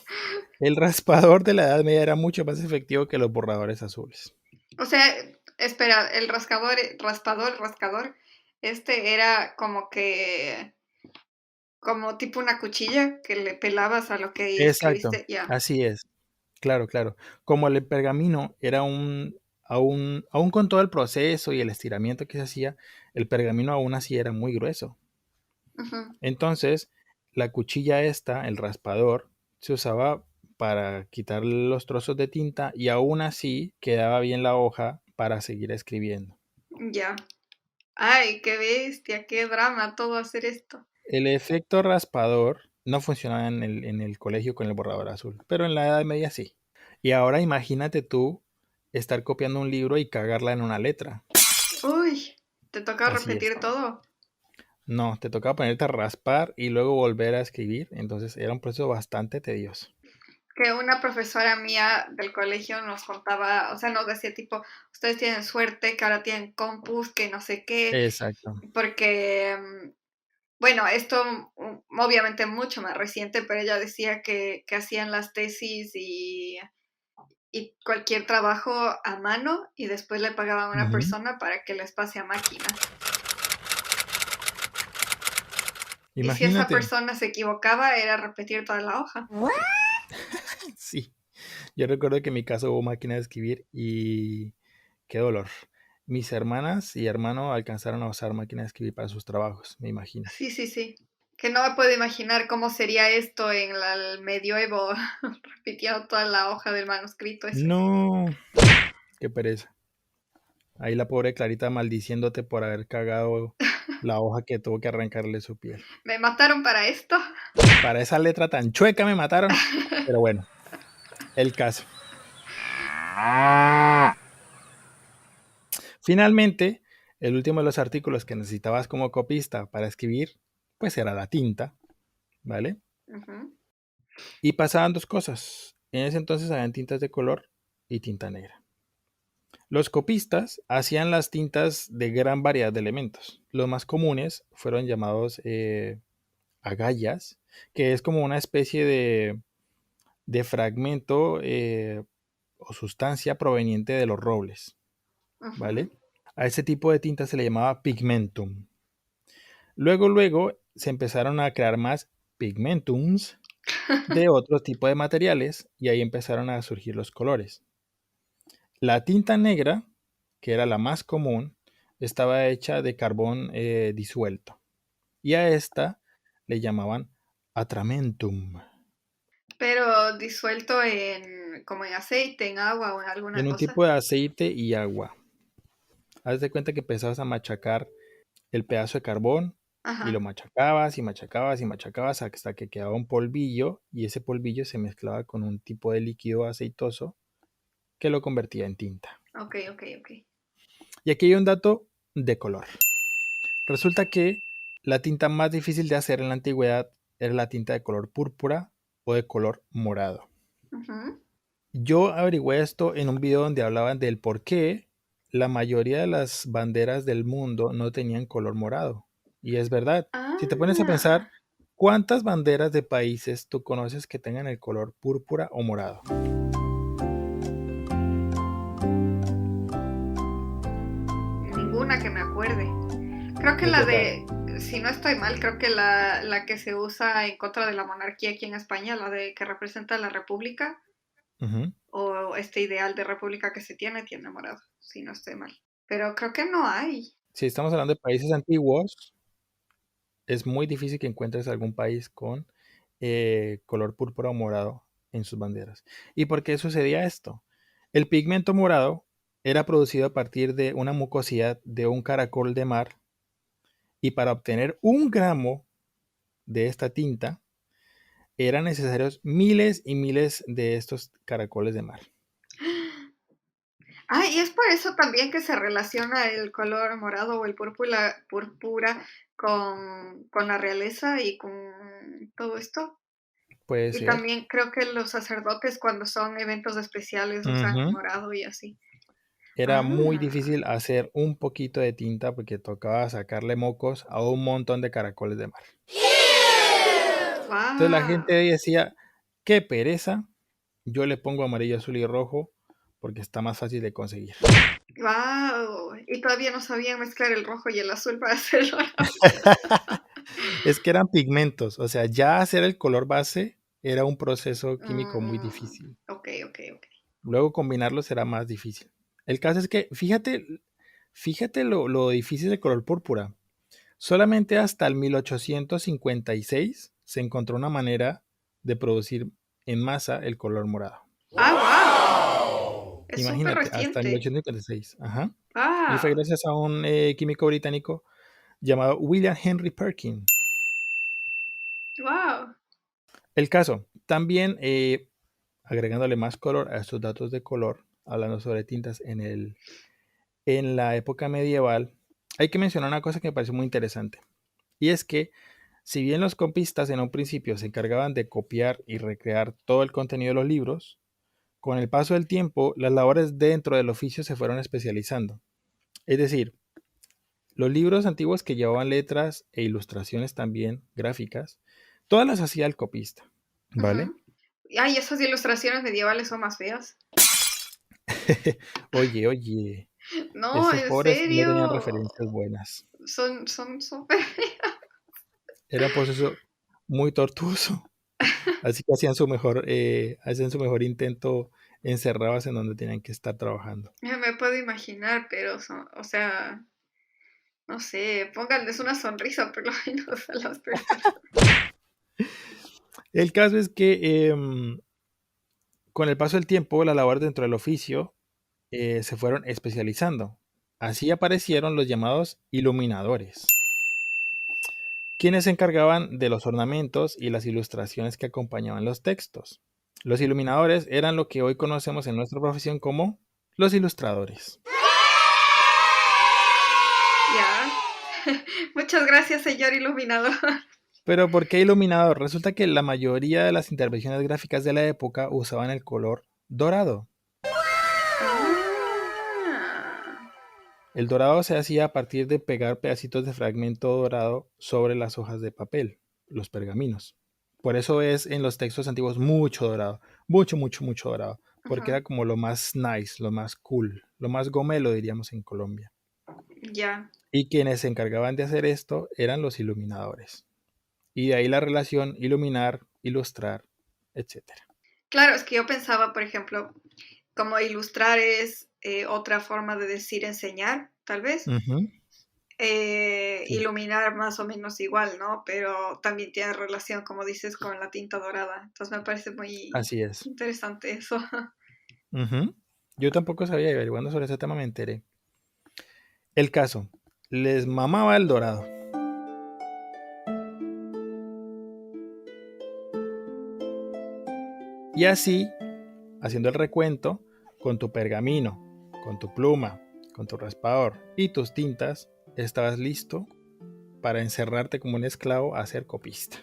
el raspador de la Edad Media era mucho más efectivo que los borradores azules. O sea, espera, el rascador, era como tipo una cuchilla que le pelabas a lo que Exacto, escribiste, ya. así es. Claro, claro. Como el pergamino era aún con todo el proceso y el estiramiento que se hacía, el pergamino aún así era muy grueso. Ujú. Entonces, la cuchilla esta, el raspador, se usaba para quitar los trozos de tinta y aún así quedaba bien la hoja para seguir escribiendo. Ya. Ay, qué bestia, qué drama todo hacer esto. El efecto raspador no funcionaba en el colegio con el borrador azul, pero en la Edad Media sí. Y ahora imagínate tú estar copiando un libro y cagarla en una letra. Uy, te toca Así es. repetir todo. No, te tocaba ponerte a raspar y luego volver a escribir. Entonces era un proceso bastante tedioso. Que una profesora mía del colegio nos contaba, o sea, nos decía tipo, ustedes tienen suerte, que ahora tienen compus, que no sé qué, Exacto. porque, bueno, esto obviamente mucho más reciente, pero ella decía que hacían las tesis y cualquier trabajo a mano y después le pagaban a una Ujú. persona para que les pase a máquina. Y si esa Imagínate. persona se equivocaba, era repetir toda la hoja. Sí. Yo recuerdo que en mi caso hubo máquina de escribir y qué dolor. Mis hermanas y hermano alcanzaron a usar máquina de escribir para sus trabajos, me imagino. Sí, sí, sí. Que no me puedo imaginar cómo sería esto en el medioevo, repitiendo toda la hoja del manuscrito ese. No, qué pereza. Ahí la pobre Clarita maldiciéndote por haber cagado la hoja que tuvo que arrancarle su piel. ¿Me mataron para esto? Para esa letra tan chueca me mataron. Pero bueno, el caso. Finalmente, el último de los artículos que necesitabas como copista para escribir, pues era la tinta, ¿vale? Ujú. Y pasaban dos cosas. En ese entonces habían tintas de color y tinta negra. Los copistas hacían las tintas de gran variedad de elementos. Los más comunes fueron llamados agallas, que es como una especie de fragmento o sustancia proveniente de los robles, ¿vale? Ujú. A ese tipo de tinta se le llamaba pigmentum. Luego se empezaron a crear más pigmentums de otro tipo de materiales y ahí empezaron a surgir los colores. La tinta negra, que era la más común, estaba hecha de carbón disuelto y a esta le llamaban atramentum, Pero disuelto como en aceite, en agua o en alguna en un cosa. tipo de aceite y agua. Haz de cuenta que empezabas a machacar el pedazo de carbón y lo Ajá. machacabas y machacabas y machacabas hasta que quedaba un polvillo y ese polvillo se mezclaba con un tipo de líquido aceitoso que lo convertía en tinta. Ok, ok, ok. Y aquí hay un dato de color. Resulta que la tinta más difícil de hacer en la antigüedad era la tinta de color púrpura o de color morado. Ujú. Yo averigüé esto en un video donde hablaban del por qué la mayoría de las banderas del mundo no tenían color morado. Y es verdad. Si te pones a pensar, Ah, ¿cuántas banderas de países tú conoces que tengan el color púrpura o morado? ninguna que me acuerde. Creo que Es la verdad. de, si no estoy mal, creo que la que se usa en contra de la monarquía aquí en España, la de que representa la república, Ujú. o este ideal de república que se tiene morado, si no estoy mal. Pero creo que no hay. Si estamos hablando de países antiguos, es muy difícil que encuentres algún país con color púrpura o morado en sus banderas. ¿Y por qué sucedía esto? El pigmento morado era producido a partir de una mucosidad de un caracol de mar Y para obtener 1 gramo de esta tinta, eran necesarios miles y miles de estos caracoles de mar. Ah, y es por eso también que se relaciona el color morado o el púrpura con la realeza y con todo esto. Puede Y ser. también creo que los sacerdotes cuando son eventos especiales usan el Ujú. morado y así. Era muy Ah, difícil hacer un poquito de tinta porque tocaba sacarle mocos a un montón de caracoles de mar. Entonces la gente wow, decía, qué pereza, yo le pongo amarillo, azul y rojo porque está más fácil de conseguir. wow. Y todavía no sabían mezclar el rojo y el azul para hacerlo. Es que eran pigmentos, o sea, ya hacer el color base era un proceso químico muy Mm, difícil. ok, ok, ok. Luego combinarlos era más difícil. El caso es que, fíjate lo difícil del color púrpura. Solamente hasta el 1856 se encontró una manera de producir en masa el color morado. Ah, wow. Es súper Imagínate, hasta el reciente. 1856. Ajá. Y fue Wow, gracias a un químico británico llamado William Henry Perkin. wow. El caso, también agregándole más color a estos datos de color, hablando sobre tintas en la época medieval, hay que mencionar una cosa que me pareció muy interesante. Y es que, si bien los copistas en un principio se encargaban de copiar y recrear todo el contenido de los libros, con el paso del tiempo, las labores dentro del oficio se fueron especializando. Es decir, los libros antiguos que llevaban letras e ilustraciones también gráficas, todas las hacía el copista, ¿vale? Ujú. Ay, esas ilustraciones medievales son más feas. Oye, No, esos en pobres no tenían serio. referencias buenas. Son súper. Era un proceso muy tortuoso. Así que hacían su mejor intento encerradas en donde tenían que estar trabajando. Me puedo imaginar, pero o sea, no sé, pónganles una sonrisa por lo menos a las personas. El caso es que con el paso del tiempo, la labor dentro del oficio se fueron especializando. Así aparecieron los llamados iluminadores, quienes se encargaban de los ornamentos y las ilustraciones que acompañaban los textos. Los iluminadores eran lo que hoy conocemos en nuestra profesión como los ilustradores. Ya. Muchas gracias, señor iluminador. Pero ¿por qué iluminador? Resulta que la mayoría de las intervenciones gráficas de la época usaban el color dorado. Ah, El dorado se hacía a partir de pegar pedacitos de fragmento dorado sobre las hojas de papel, los pergaminos. Por eso es en los textos antiguos mucho dorado, mucho dorado, porque ajá, era como lo más nice, lo más cool, lo más gomelo diríamos en Colombia. ya. Y quienes se encargaban de hacer esto eran los iluminadores. Y de ahí la relación iluminar, ilustrar, etcétera. Claro, es que yo pensaba, por ejemplo, como ilustrar es otra forma de decir enseñar, tal vez. Ujú, sí, Iluminar más o menos igual, ¿no? Pero también tiene relación, como dices, con la tinta dorada. Entonces me parece muy así es. interesante eso. Ujú. Yo tampoco sabía, y averiguando sobre ese tema me enteré. El caso, les mamaba el dorado. Y así, haciendo el recuento, con tu pergamino, con tu pluma, con tu raspador y tus tintas, estabas listo para encerrarte como un esclavo a ser copista.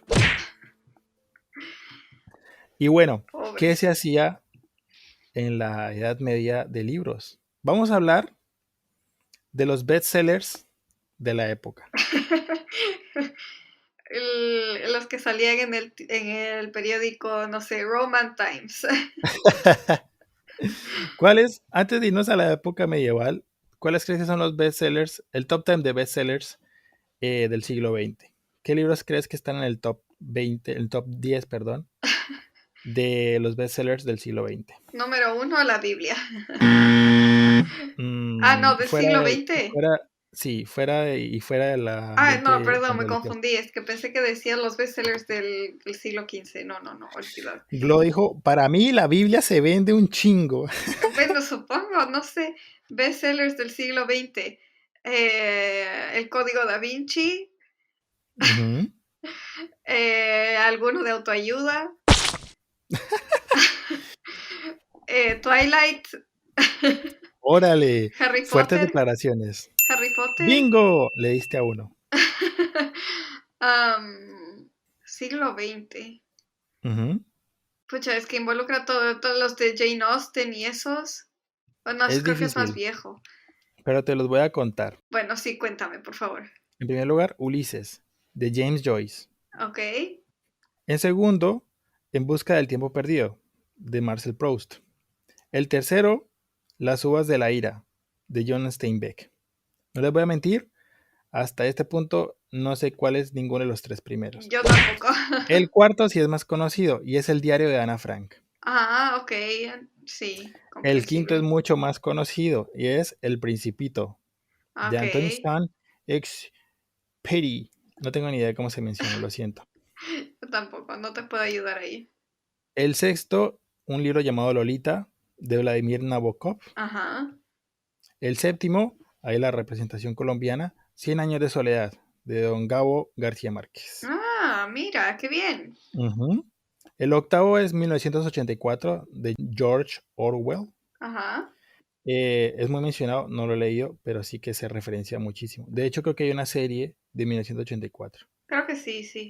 Y bueno, ¿qué se Pobres. hacía en la Edad Media de libros? Vamos a hablar de los bestsellers de la época. Los que salían en el periódico, no sé, Roman Times. ¿Cuáles, antes de irnos a la época medieval, cuáles crees que son los bestsellers, el top 10 de bestsellers del siglo XX? ¿Qué libros crees que están en el top 20, el top 10, perdón, de los bestsellers del siglo XX? Número uno, la Biblia. Ah, no, Mm, del siglo XX. fuera del Ah, no, ambiente perdón, me religioso. confundí. Es que pensé que decía los bestsellers del siglo XV. No, no, no, olvidado. Glo dijo, para mí la Biblia se vende un chingo. Bueno, supongo, no sé, bestsellers del siglo XX. El Código Da Vinci, Ujú. alguno de autoayuda, Twilight, Órale, Harry fuertes Potter, declaraciones. Harry Potter, ¡Bingo! Le diste a uno. siglo XX. Ujú. Pucha, es que involucra todos los de Jane Austen y esos. O no, Es creo que es más difícil, viejo. pero te los voy a contar. Bueno, sí, cuéntame, por favor. En primer lugar, Ulises, de James Joyce. Ok. En segundo, En busca del tiempo perdido, de Marcel Proust. El tercero, Las uvas de la ira, de John Steinbeck. No les voy a mentir, hasta este punto no sé cuál es ninguno de los tres primeros. Yo tampoco. El cuarto sí es más conocido y es El diario de Ana Frank. Ah, ok. Sí, El quinto es comprensible. mucho más conocido y es El Principito, de Ok. Anthony Saint-Exupéry. No tengo ni idea de cómo se menciona, lo siento. Yo tampoco, no te puedo ayudar ahí. El sexto, un libro llamado Lolita, de Vladimir Nabokov. Ajá. El séptimo, ahí la representación colombiana, 100 años de soledad, de don Gabo García Márquez. Ah, mira, qué bien. Ujú. El octavo es 1984, de George Orwell. Ajá. Es muy mencionado, no lo he leído, pero sí que se referencia muchísimo. De hecho, creo que hay una serie de 1984. Creo que sí, sí.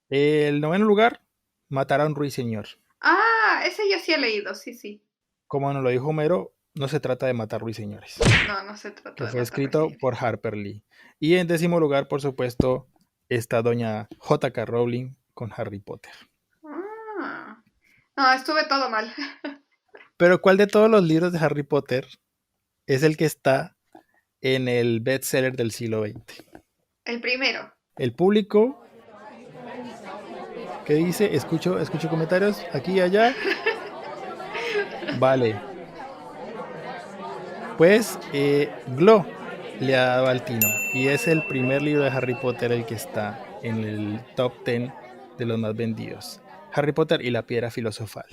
El noveno lugar, Matar a un ruiseñor. Ah, ese yo sí he leído, sí, sí. Como nos lo dijo Homero, no se trata de matar ruiseñores, No, no se trata que de fue matar escrito por ruiseñores. Harper Lee. Y en décimo lugar, por supuesto, está doña J.K. Rowling con Harry Potter. Ah. No, estuve todo mal. Pero ¿cuál de todos los libros de Harry Potter es el que está en el bestseller del siglo XX? El primero. El público, ¿qué dice? Escucho comentarios aquí y allá. Vale. Pues Glo le ha dado al tino. Y es el primer libro de Harry Potter el que está en el top 10 de los más vendidos. Harry Potter y la piedra filosofal.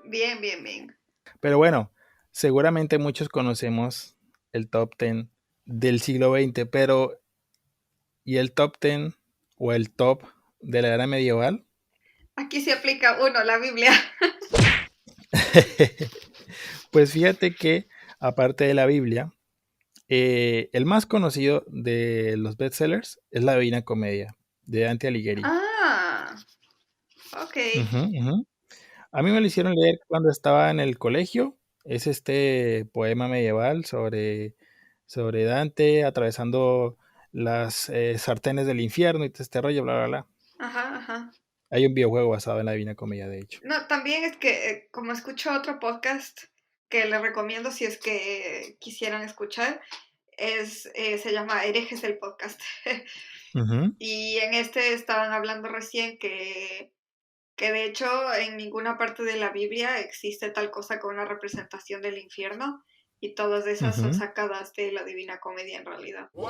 Bien, bien, bien. Pero bueno, seguramente muchos conocemos el top 10 del siglo XX, pero ¿y el top 10 o el top de la era medieval? Aquí se aplica uno, la Biblia. Pues fíjate que, aparte de la Biblia, el más conocido de los bestsellers es La Divina Comedia, de Dante Alighieri. Ah, ok. Ujú, ujú. A mí me lo hicieron leer cuando estaba en el colegio. Es este poema medieval sobre Dante atravesando las sartenes del infierno y todo este rollo, bla, bla, bla. Ajá, ajá. Hay un videojuego basado en La Divina Comedia, de hecho. No, también es que como escucho otro podcast que les recomiendo si es que quisieran escuchar, se llama Herejes el podcast. Ujú, Y en este estaban hablando recién que de hecho en ninguna parte de la Biblia existe tal cosa como una representación del infierno y todas esas son ujú. sacadas de la Divina Comedia en realidad. O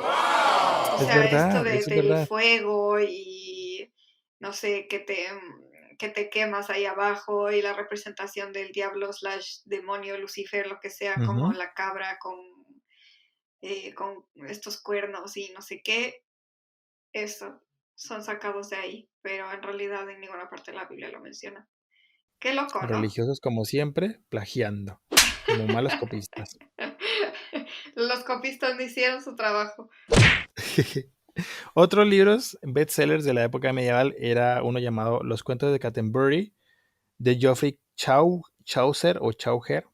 Es sea, esto verdad, eso es del verdad. fuego y no sé, que te quemas ahí abajo y la representación del diablo slash demonio, Lucifer, lo que sea, como Ujú. la cabra con estos cuernos y no sé qué, eso son sacados de ahí, pero en realidad en ninguna parte de la Biblia lo menciona. Qué loco, ¿no? Religiosos como siempre, plagiando, como malos copistas. Los copistas no hicieron su trabajo. Otros libros bestsellers de la época medieval era uno llamado Los cuentos de Canterbury, de Geoffrey Chaucer o Chaucer.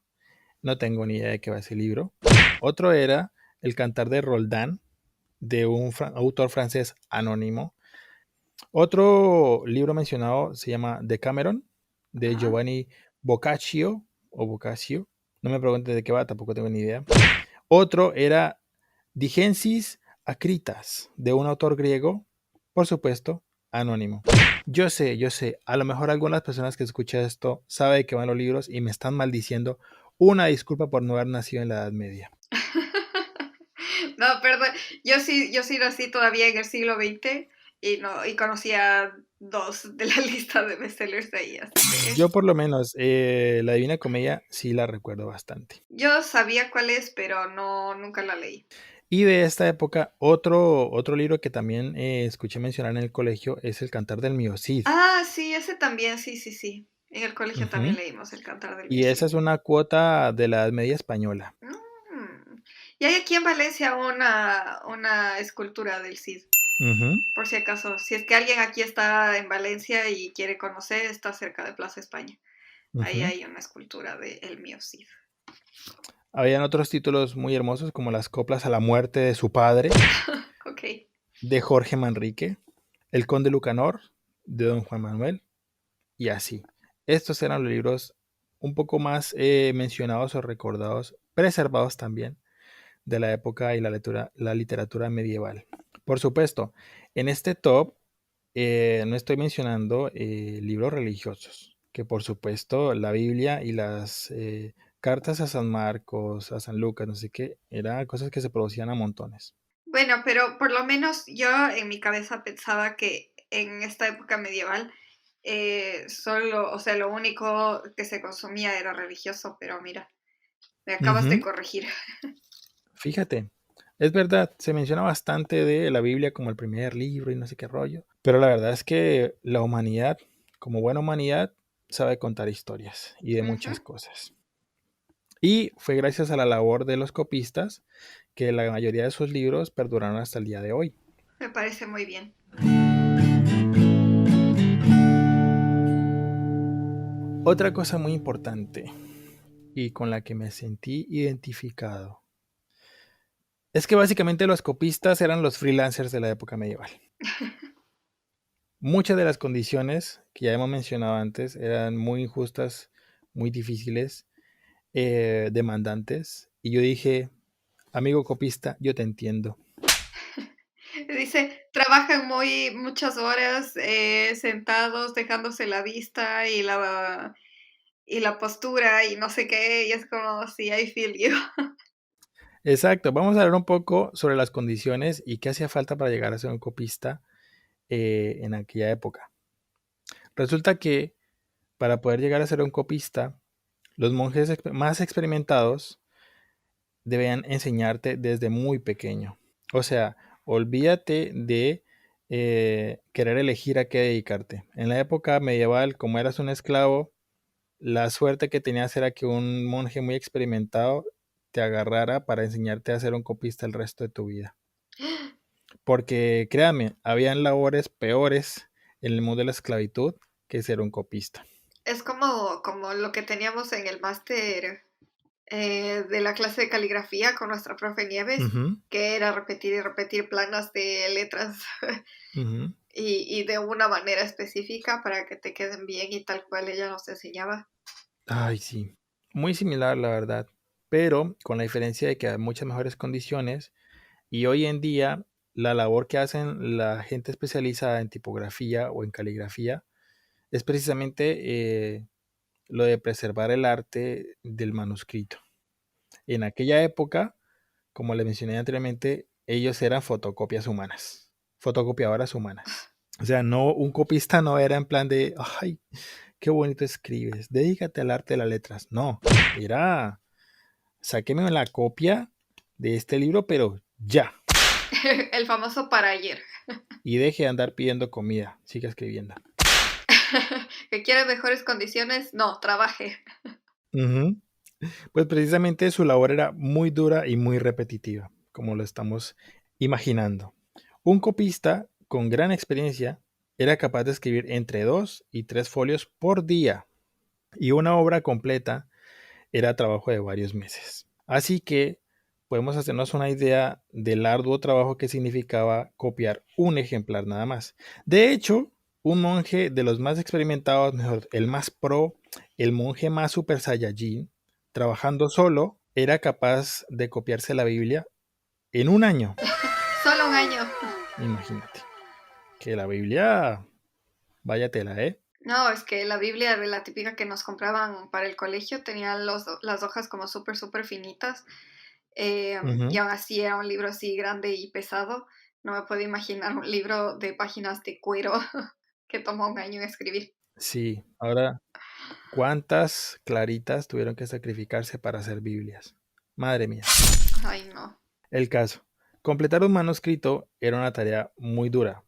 No tengo ni idea de qué va ese libro. Otro era El cantar de Roldán, de un autor francés anónimo. Otro libro mencionado se llama Decameron, de Ajá. Giovanni Boccaccio o Boccaccio. No me preguntes de qué va, tampoco tengo ni idea. Otro era Digensis Acritas, de un autor griego, por supuesto, anónimo. Yo sé, a lo mejor algunas personas que escuchan esto saben de qué van los libros y me están maldiciendo. Una disculpa por no haber nacido en la Edad Media. No, perdón, yo sí nací todavía en el siglo XX y no, y conocía 2 de la lista de bestsellers de ahí, así que Yo por lo menos, La Divina Comedia sí la recuerdo bastante. yo sabía cuál es, pero no, nunca la leí. Y de esta época, otro libro que también escuché mencionar en el colegio es El Cantar del Mío Cid. Ah, sí, ese también, sí, sí, sí. En el colegio también Ujú. leímos El Cantar del Y esa Mesías. es una cuota de la Edad Media española. Mm. Y hay aquí en Valencia una escultura del Cid, Ujú, por si acaso. Si es que alguien aquí está en Valencia y quiere conocer, está cerca de Plaza España. Ahí ujú. hay una escultura de El Mío Cid. Habían otros títulos muy hermosos como Las Coplas a la Muerte de su padre, Ok. de Jorge Manrique, El Conde Lucanor, de Don Juan Manuel, y así. Estos eran los libros un poco más mencionados o recordados, preservados también, de la época y la literatura medieval. Por supuesto, en este top no estoy mencionando libros religiosos, que por supuesto la Biblia y las cartas a San Marcos, a San Lucas, no sé qué, eran cosas que se producían a montones. Bueno, pero por lo menos yo en mi cabeza pensaba que en esta época medieval solo, o sea, lo único que se consumía era religioso, pero mira, me acabas de Ujú. corregir. Fíjate, es verdad, se menciona bastante de la Biblia como el primer libro y no sé qué rollo, pero la verdad es que la humanidad, como buena humanidad, sabe contar historias y de Ujú, muchas cosas. Y fue gracias a la labor de los copistas que la mayoría de sus libros perduraron hasta el día de hoy. me parece muy bien. Otra cosa muy importante y con la que me sentí identificado es que básicamente los copistas eran los freelancers de la época medieval. Muchas de las condiciones que ya hemos mencionado antes eran muy injustas, muy difíciles, demandantes. Y yo dije, amigo copista, yo te entiendo. Dice, trabajan muchas horas sentados, dejándose la vista y la postura y no sé qué, y es como, sí, I feel you. Exacto, vamos a hablar un poco sobre las condiciones y qué hacía falta para llegar a ser un copista en aquella época. Resulta que para poder llegar a ser un copista, los monjes más experimentados debían enseñarte desde muy pequeño. O sea, olvídate de querer elegir a qué dedicarte. En la época medieval, como eras un esclavo, la suerte que tenías era que un monje muy experimentado te agarrara para enseñarte a ser un copista el resto de tu vida. Porque créame, habían labores peores en el mundo de la esclavitud que ser un copista. Es como lo que teníamos en el máster de la clase de caligrafía con nuestra profe Nieves, Ujú, que era repetir y repetir planas de letras ujú. y de una manera específica para que te queden bien y tal cual ella nos enseñaba. Ay, sí. Muy similar, la verdad. Pero con la diferencia de que hay muchas mejores condiciones y hoy en día la labor que hacen la gente especializada en tipografía o en caligrafía es precisamente lo de preservar el arte del manuscrito. En aquella época, como le mencioné anteriormente, ellos eran fotocopias humanas, fotocopiadoras humanas. O sea, no, un copista no era en plan de, ay, qué bonito escribes, dedícate al arte de las letras. No, era, sáqueme la copia de este libro, pero ya. El famoso para ayer. Y deje de andar pidiendo comida, siga escribiendo. ¿Que quiere mejores condiciones? No, trabaje. Ujú. Pues precisamente su labor era muy dura y muy repetitiva, como lo estamos imaginando. Un copista con gran experiencia era capaz de escribir entre 2 y 3 folios por día y una obra completa era trabajo de varios meses. Así que podemos hacernos una idea del arduo trabajo que significaba copiar un ejemplar nada más. De hecho, un monje de los más experimentados, mejor, el más pro, el monje más super saiyajin, trabajando solo, era capaz de copiarse la Biblia en un año. Solo un año. Imagínate. Que la Biblia, vaya tela, ¿eh? No, es que la Biblia de la típica que nos compraban para el colegio tenía las hojas como súper, súper finitas. Y Ujú. aún así era un libro así grande y pesado. No me puedo imaginar un libro de páginas de cuero que tomó un año en escribir. Sí, ahora, ¿cuántas claritas tuvieron que sacrificarse para hacer Biblias? Madre mía. Ay, no. El caso. Completar un manuscrito era una tarea muy dura,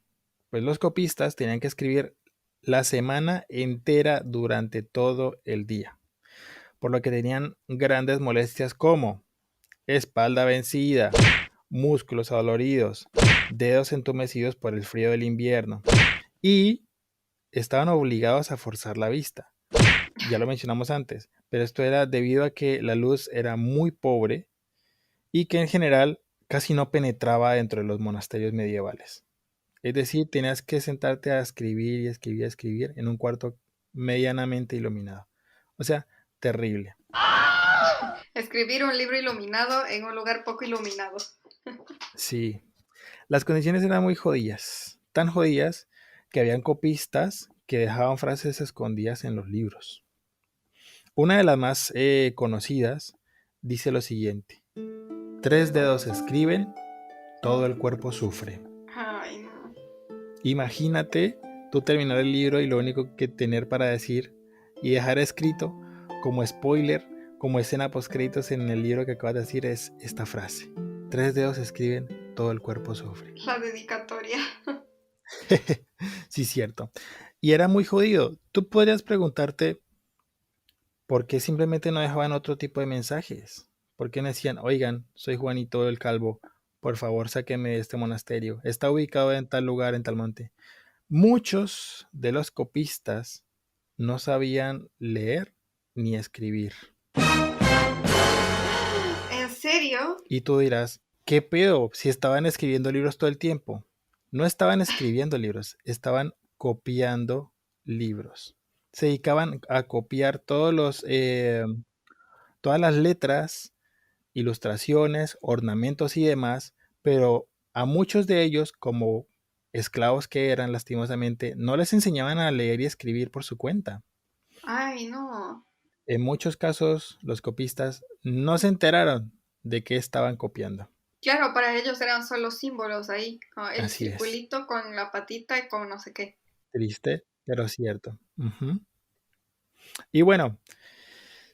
pues los copistas tenían que escribir la semana entera durante todo el día, por lo que tenían grandes molestias como espalda vencida, músculos adoloridos, dedos entumecidos por el frío del invierno y estaban obligados a forzar la vista. Ya lo mencionamos antes, pero esto era debido a que la luz era muy pobre y que en general casi no penetraba dentro de los monasterios medievales. Es decir, tenías que sentarte a escribir y escribir y escribir en un cuarto medianamente iluminado. O sea, terrible. Escribir un libro iluminado en un lugar poco iluminado. Sí, las condiciones eran muy jodidas, tan jodidas que habían copistas que dejaban frases escondidas en los libros. Una de las más conocidas dice lo siguiente: 3 dedos escriben, todo el cuerpo sufre. Ay, no. Imagínate tú terminar el libro y lo único que tener para decir y dejar escrito como spoiler, como escena postcréditos en el libro que acabas de decir es esta frase: 3 dedos escriben, todo el cuerpo sufre. La dedicatoria. Sí, cierto. Y era muy jodido. Tú podrías preguntarte por qué simplemente no dejaban otro tipo de mensajes. ¿Por qué no decían, oigan, soy Juanito el Calvo, por favor sáqueme de este monasterio? Está ubicado en tal lugar, en tal monte. Muchos de los copistas no sabían leer ni escribir. ¿En serio? Y tú dirás, ¿qué pedo? Si estaban escribiendo libros todo el tiempo. No estaban escribiendo libros, estaban copiando libros. Se dedicaban a copiar todas las letras, ilustraciones, ornamentos y demás, pero a muchos de ellos, como esclavos que eran lastimosamente, no les enseñaban a leer y escribir por su cuenta. Ay, no. En muchos casos, los copistas no se enteraron de qué estaban copiando. Claro, para ellos eran solo símbolos ahí. El Así es. circulito con la patita y con no sé qué. Triste, pero cierto. Ujú. Y bueno,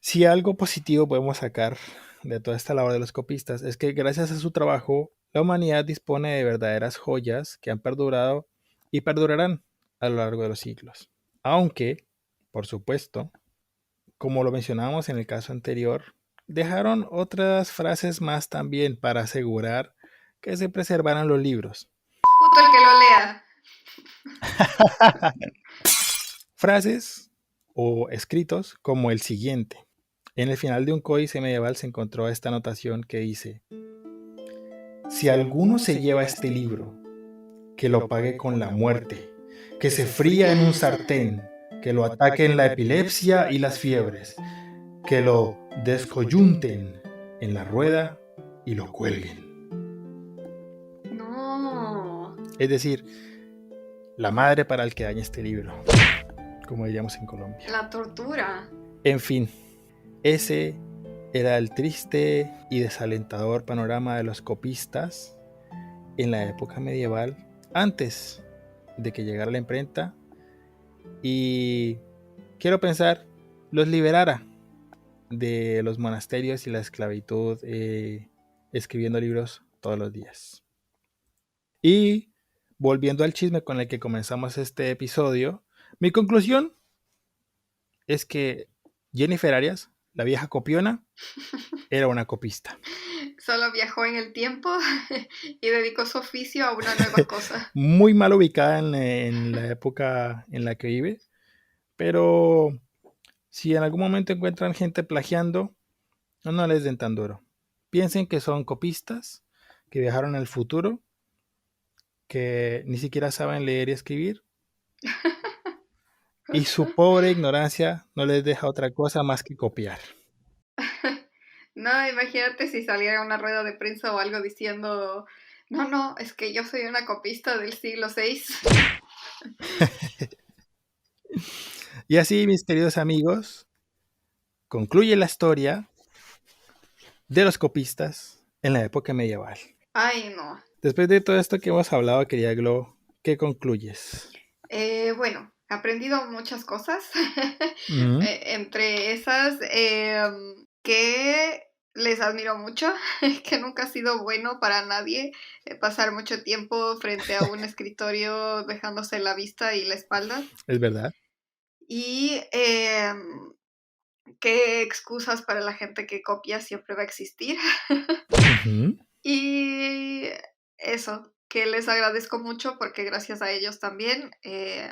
si algo positivo podemos sacar de toda esta labor de los copistas es que gracias a su trabajo, la humanidad dispone de verdaderas joyas que han perdurado y perdurarán a lo largo de los siglos. Aunque, por supuesto, como lo mencionábamos en el caso anterior, dejaron otras frases más también para asegurar que se preservaran los libros. Puto el que lo lea. Frases o escritos como el siguiente. En el final de un códice medieval se encontró esta anotación que dice: si alguno se lleva este libro, que lo pague con la muerte, que se fría en un sartén, que lo ataquen la epilepsia y las fiebres, que lo descoyunten en la rueda y lo cuelguen. No. Es decir, la madre para el que dañe este libro, como diríamos en Colombia. La tortura. En fin, ese era el triste y desalentador panorama de los copistas en la época medieval, antes de que llegara la imprenta y, quiero pensar, los liberara de los monasterios y la esclavitud, escribiendo libros todos los días. Y volviendo al chisme con el que comenzamos este episodio, mi conclusión es que Jennifer Arias, la vieja copiona, era una copista. Solo viajó en el tiempo y dedicó su oficio a una nueva cosa. Muy mal ubicada en la época en la que vive, pero si en algún momento encuentran gente plagiando, no les den tan duro. Piensen que son copistas, que viajaron al futuro, que ni siquiera saben leer y escribir, y su pobre ignorancia no les deja otra cosa más que copiar. No, imagínate si saliera una rueda de prensa o algo diciendo, no, es que yo soy una copista del siglo VI. Y así, mis queridos amigos, concluye la historia de los copistas en la época medieval. Ay, no. Después de todo esto que hemos hablado, querida Glo, ¿qué concluyes? Bueno, he aprendido muchas cosas. Ujú. Entre esas, que les admiro mucho, que nunca ha sido bueno para nadie pasar mucho tiempo frente a un escritorio dejándose la vista y la espalda. Es verdad. Y qué excusas para la gente que copia siempre va a existir. Ujú. Y eso, que les agradezco mucho porque gracias a ellos también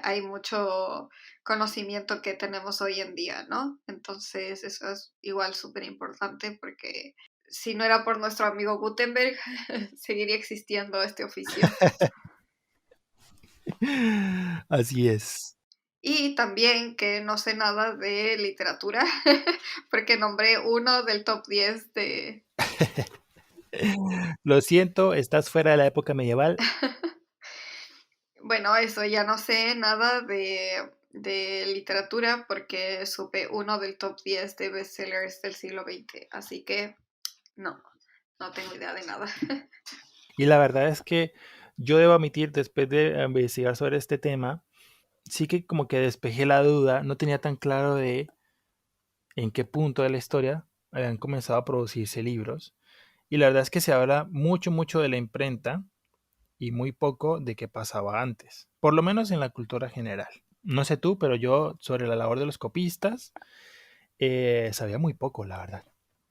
hay mucho conocimiento que tenemos hoy en día, ¿no? Entonces eso es igual súper importante porque si no era por nuestro amigo Gutenberg, seguiría existiendo este oficio. Así es. Y también que no sé nada de literatura, porque nombré uno del top 10 de... Lo siento, estás fuera de la época medieval. Bueno, eso, ya no sé nada de literatura porque supe uno del top 10 de bestsellers del siglo XX, así que no, no tengo idea de nada. Y la verdad es que yo debo admitir, después de investigar sobre este tema, sí que como que despejé la duda, no tenía tan claro de en qué punto de la historia habían comenzado a producirse libros. Y la verdad es que se habla mucho, mucho de la imprenta y muy poco de qué pasaba antes, por lo menos en la cultura general. No sé tú, pero yo sobre la labor de los copistas sabía muy poco, la verdad.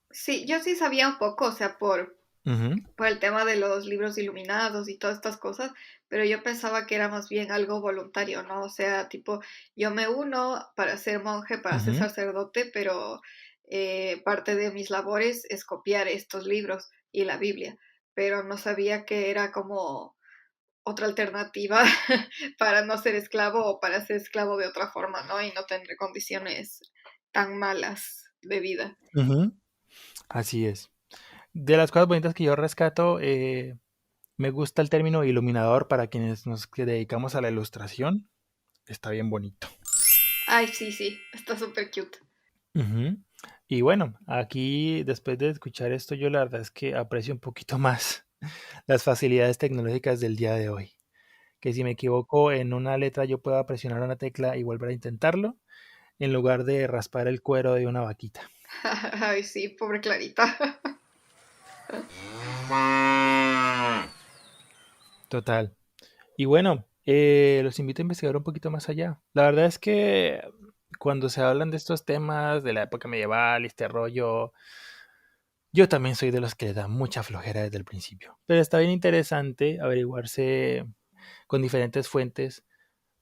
Sí, yo sí sabía un poco, o sea, Ujú, por el tema de los libros iluminados y todas estas cosas, pero yo pensaba que era más bien algo voluntario, ¿no? O sea, tipo, yo me uno para ser monje, para ser ujú. sacerdote, pero parte de mis labores es copiar estos libros y la Biblia, pero no sabía que era como otra alternativa para no ser esclavo o para ser esclavo de otra forma, ¿no? Y no tener condiciones tan malas de vida. Ujú. Así es. De las cosas bonitas que yo rescato, me gusta el término iluminador para quienes nos dedicamos a la ilustración. Está bien bonito. Ay, sí, sí, está súper cute. Ujú. Y bueno, aquí después de escuchar esto, yo la verdad es que aprecio un poquito más las facilidades tecnológicas del día de hoy. Que si me equivoco en una letra, yo pueda presionar una tecla y volver a intentarlo, en lugar de raspar el cuero de una vaquita. Ay, sí, pobre Clarita. Total. Y bueno, los invito a investigar un poquito más allá. La verdad es que cuando se hablan de estos temas de la época medieval y este rollo, yo también soy de los que le da mucha flojera desde el principio. Pero está bien interesante averiguarse con diferentes fuentes,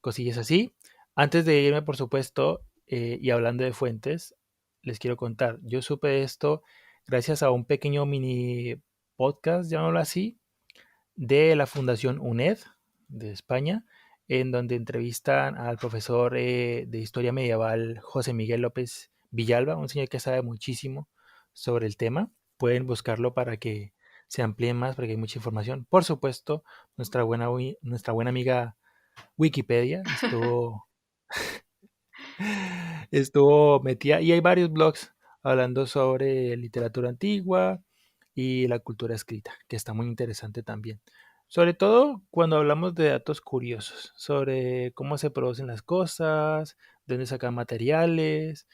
cosillas así. Antes de irme, por supuesto, y hablando de fuentes, les quiero contar, yo supe esto gracias a un pequeño mini podcast, llamémoslo así, de la Fundación UNED de España, en donde entrevistan al profesor de Historia Medieval José Miguel López Villalba, un señor que sabe muchísimo sobre el tema. Pueden buscarlo para que se amplíe más, porque hay mucha información. Por supuesto, nuestra buena amiga Wikipedia estuvo metida y hay varios blogs hablando sobre literatura antigua y la cultura escrita, que está muy interesante también. Sobre todo cuando hablamos de datos curiosos, sobre cómo se producen las cosas, de dónde sacan materiales.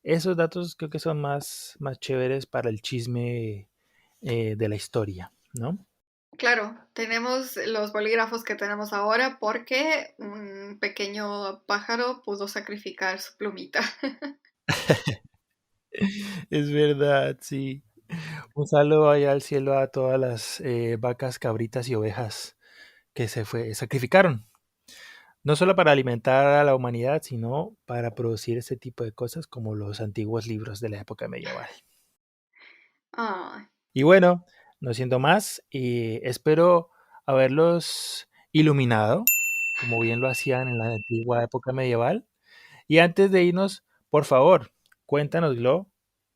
Esos datos creo que son más chéveres para el chisme de la historia, ¿no? Claro, tenemos los bolígrafos que tenemos ahora porque un pequeño pájaro pudo sacrificar su plumita. Es verdad, sí. Un saludo allá al cielo a todas las vacas, cabritas y ovejas que sacrificaron, no solo para alimentar a la humanidad, sino para producir este tipo de cosas como los antiguos libros de la época medieval. Ay, Y bueno, no siendo más, espero haberlos iluminado, como bien lo hacían en la antigua época medieval. Y antes de irnos, por favor, cuéntanos, Glo,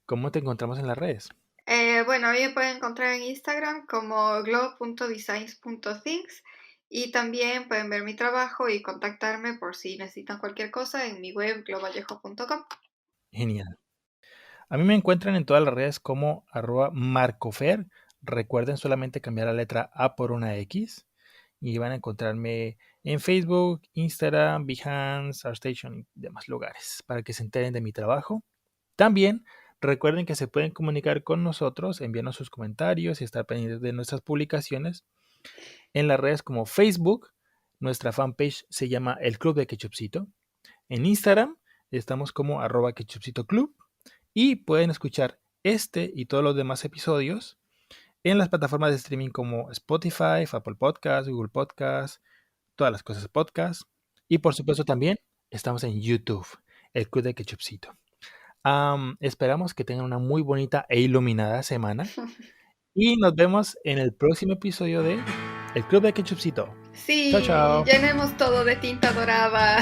cómo te encontramos en las redes. bueno, a mí me pueden encontrar en Instagram como glow.designs.things y también pueden ver mi trabajo y contactarme por si necesitan cualquier cosa en mi web glowvallejo.com. Genial. A mí me encuentran en todas las redes como @marcofer, Recuerden solamente cambiar la letra A por una X y van a encontrarme en Facebook, Instagram, Behance, ArtStation y demás lugares para que se enteren de mi trabajo. También recuerden que se pueden comunicar con nosotros, enviarnos sus comentarios y estar pendientes de nuestras publicaciones en las redes como Facebook. Nuestra fanpage se llama El Club de Ketchupcito. En Instagram estamos como @ketchupcitoclub y pueden escuchar este y todos los demás episodios en las plataformas de streaming como Spotify, Apple Podcasts, Google Podcasts, todas las cosas podcast. Y por supuesto también estamos en YouTube, El Club de Ketchupcito. Esperamos que tengan una muy bonita e iluminada semana. Y nos vemos en el próximo episodio de El Club de Ketchupcito. Sí, Chao, chao. llenemos todo de tinta dorada.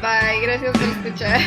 Bye, gracias por escuchar.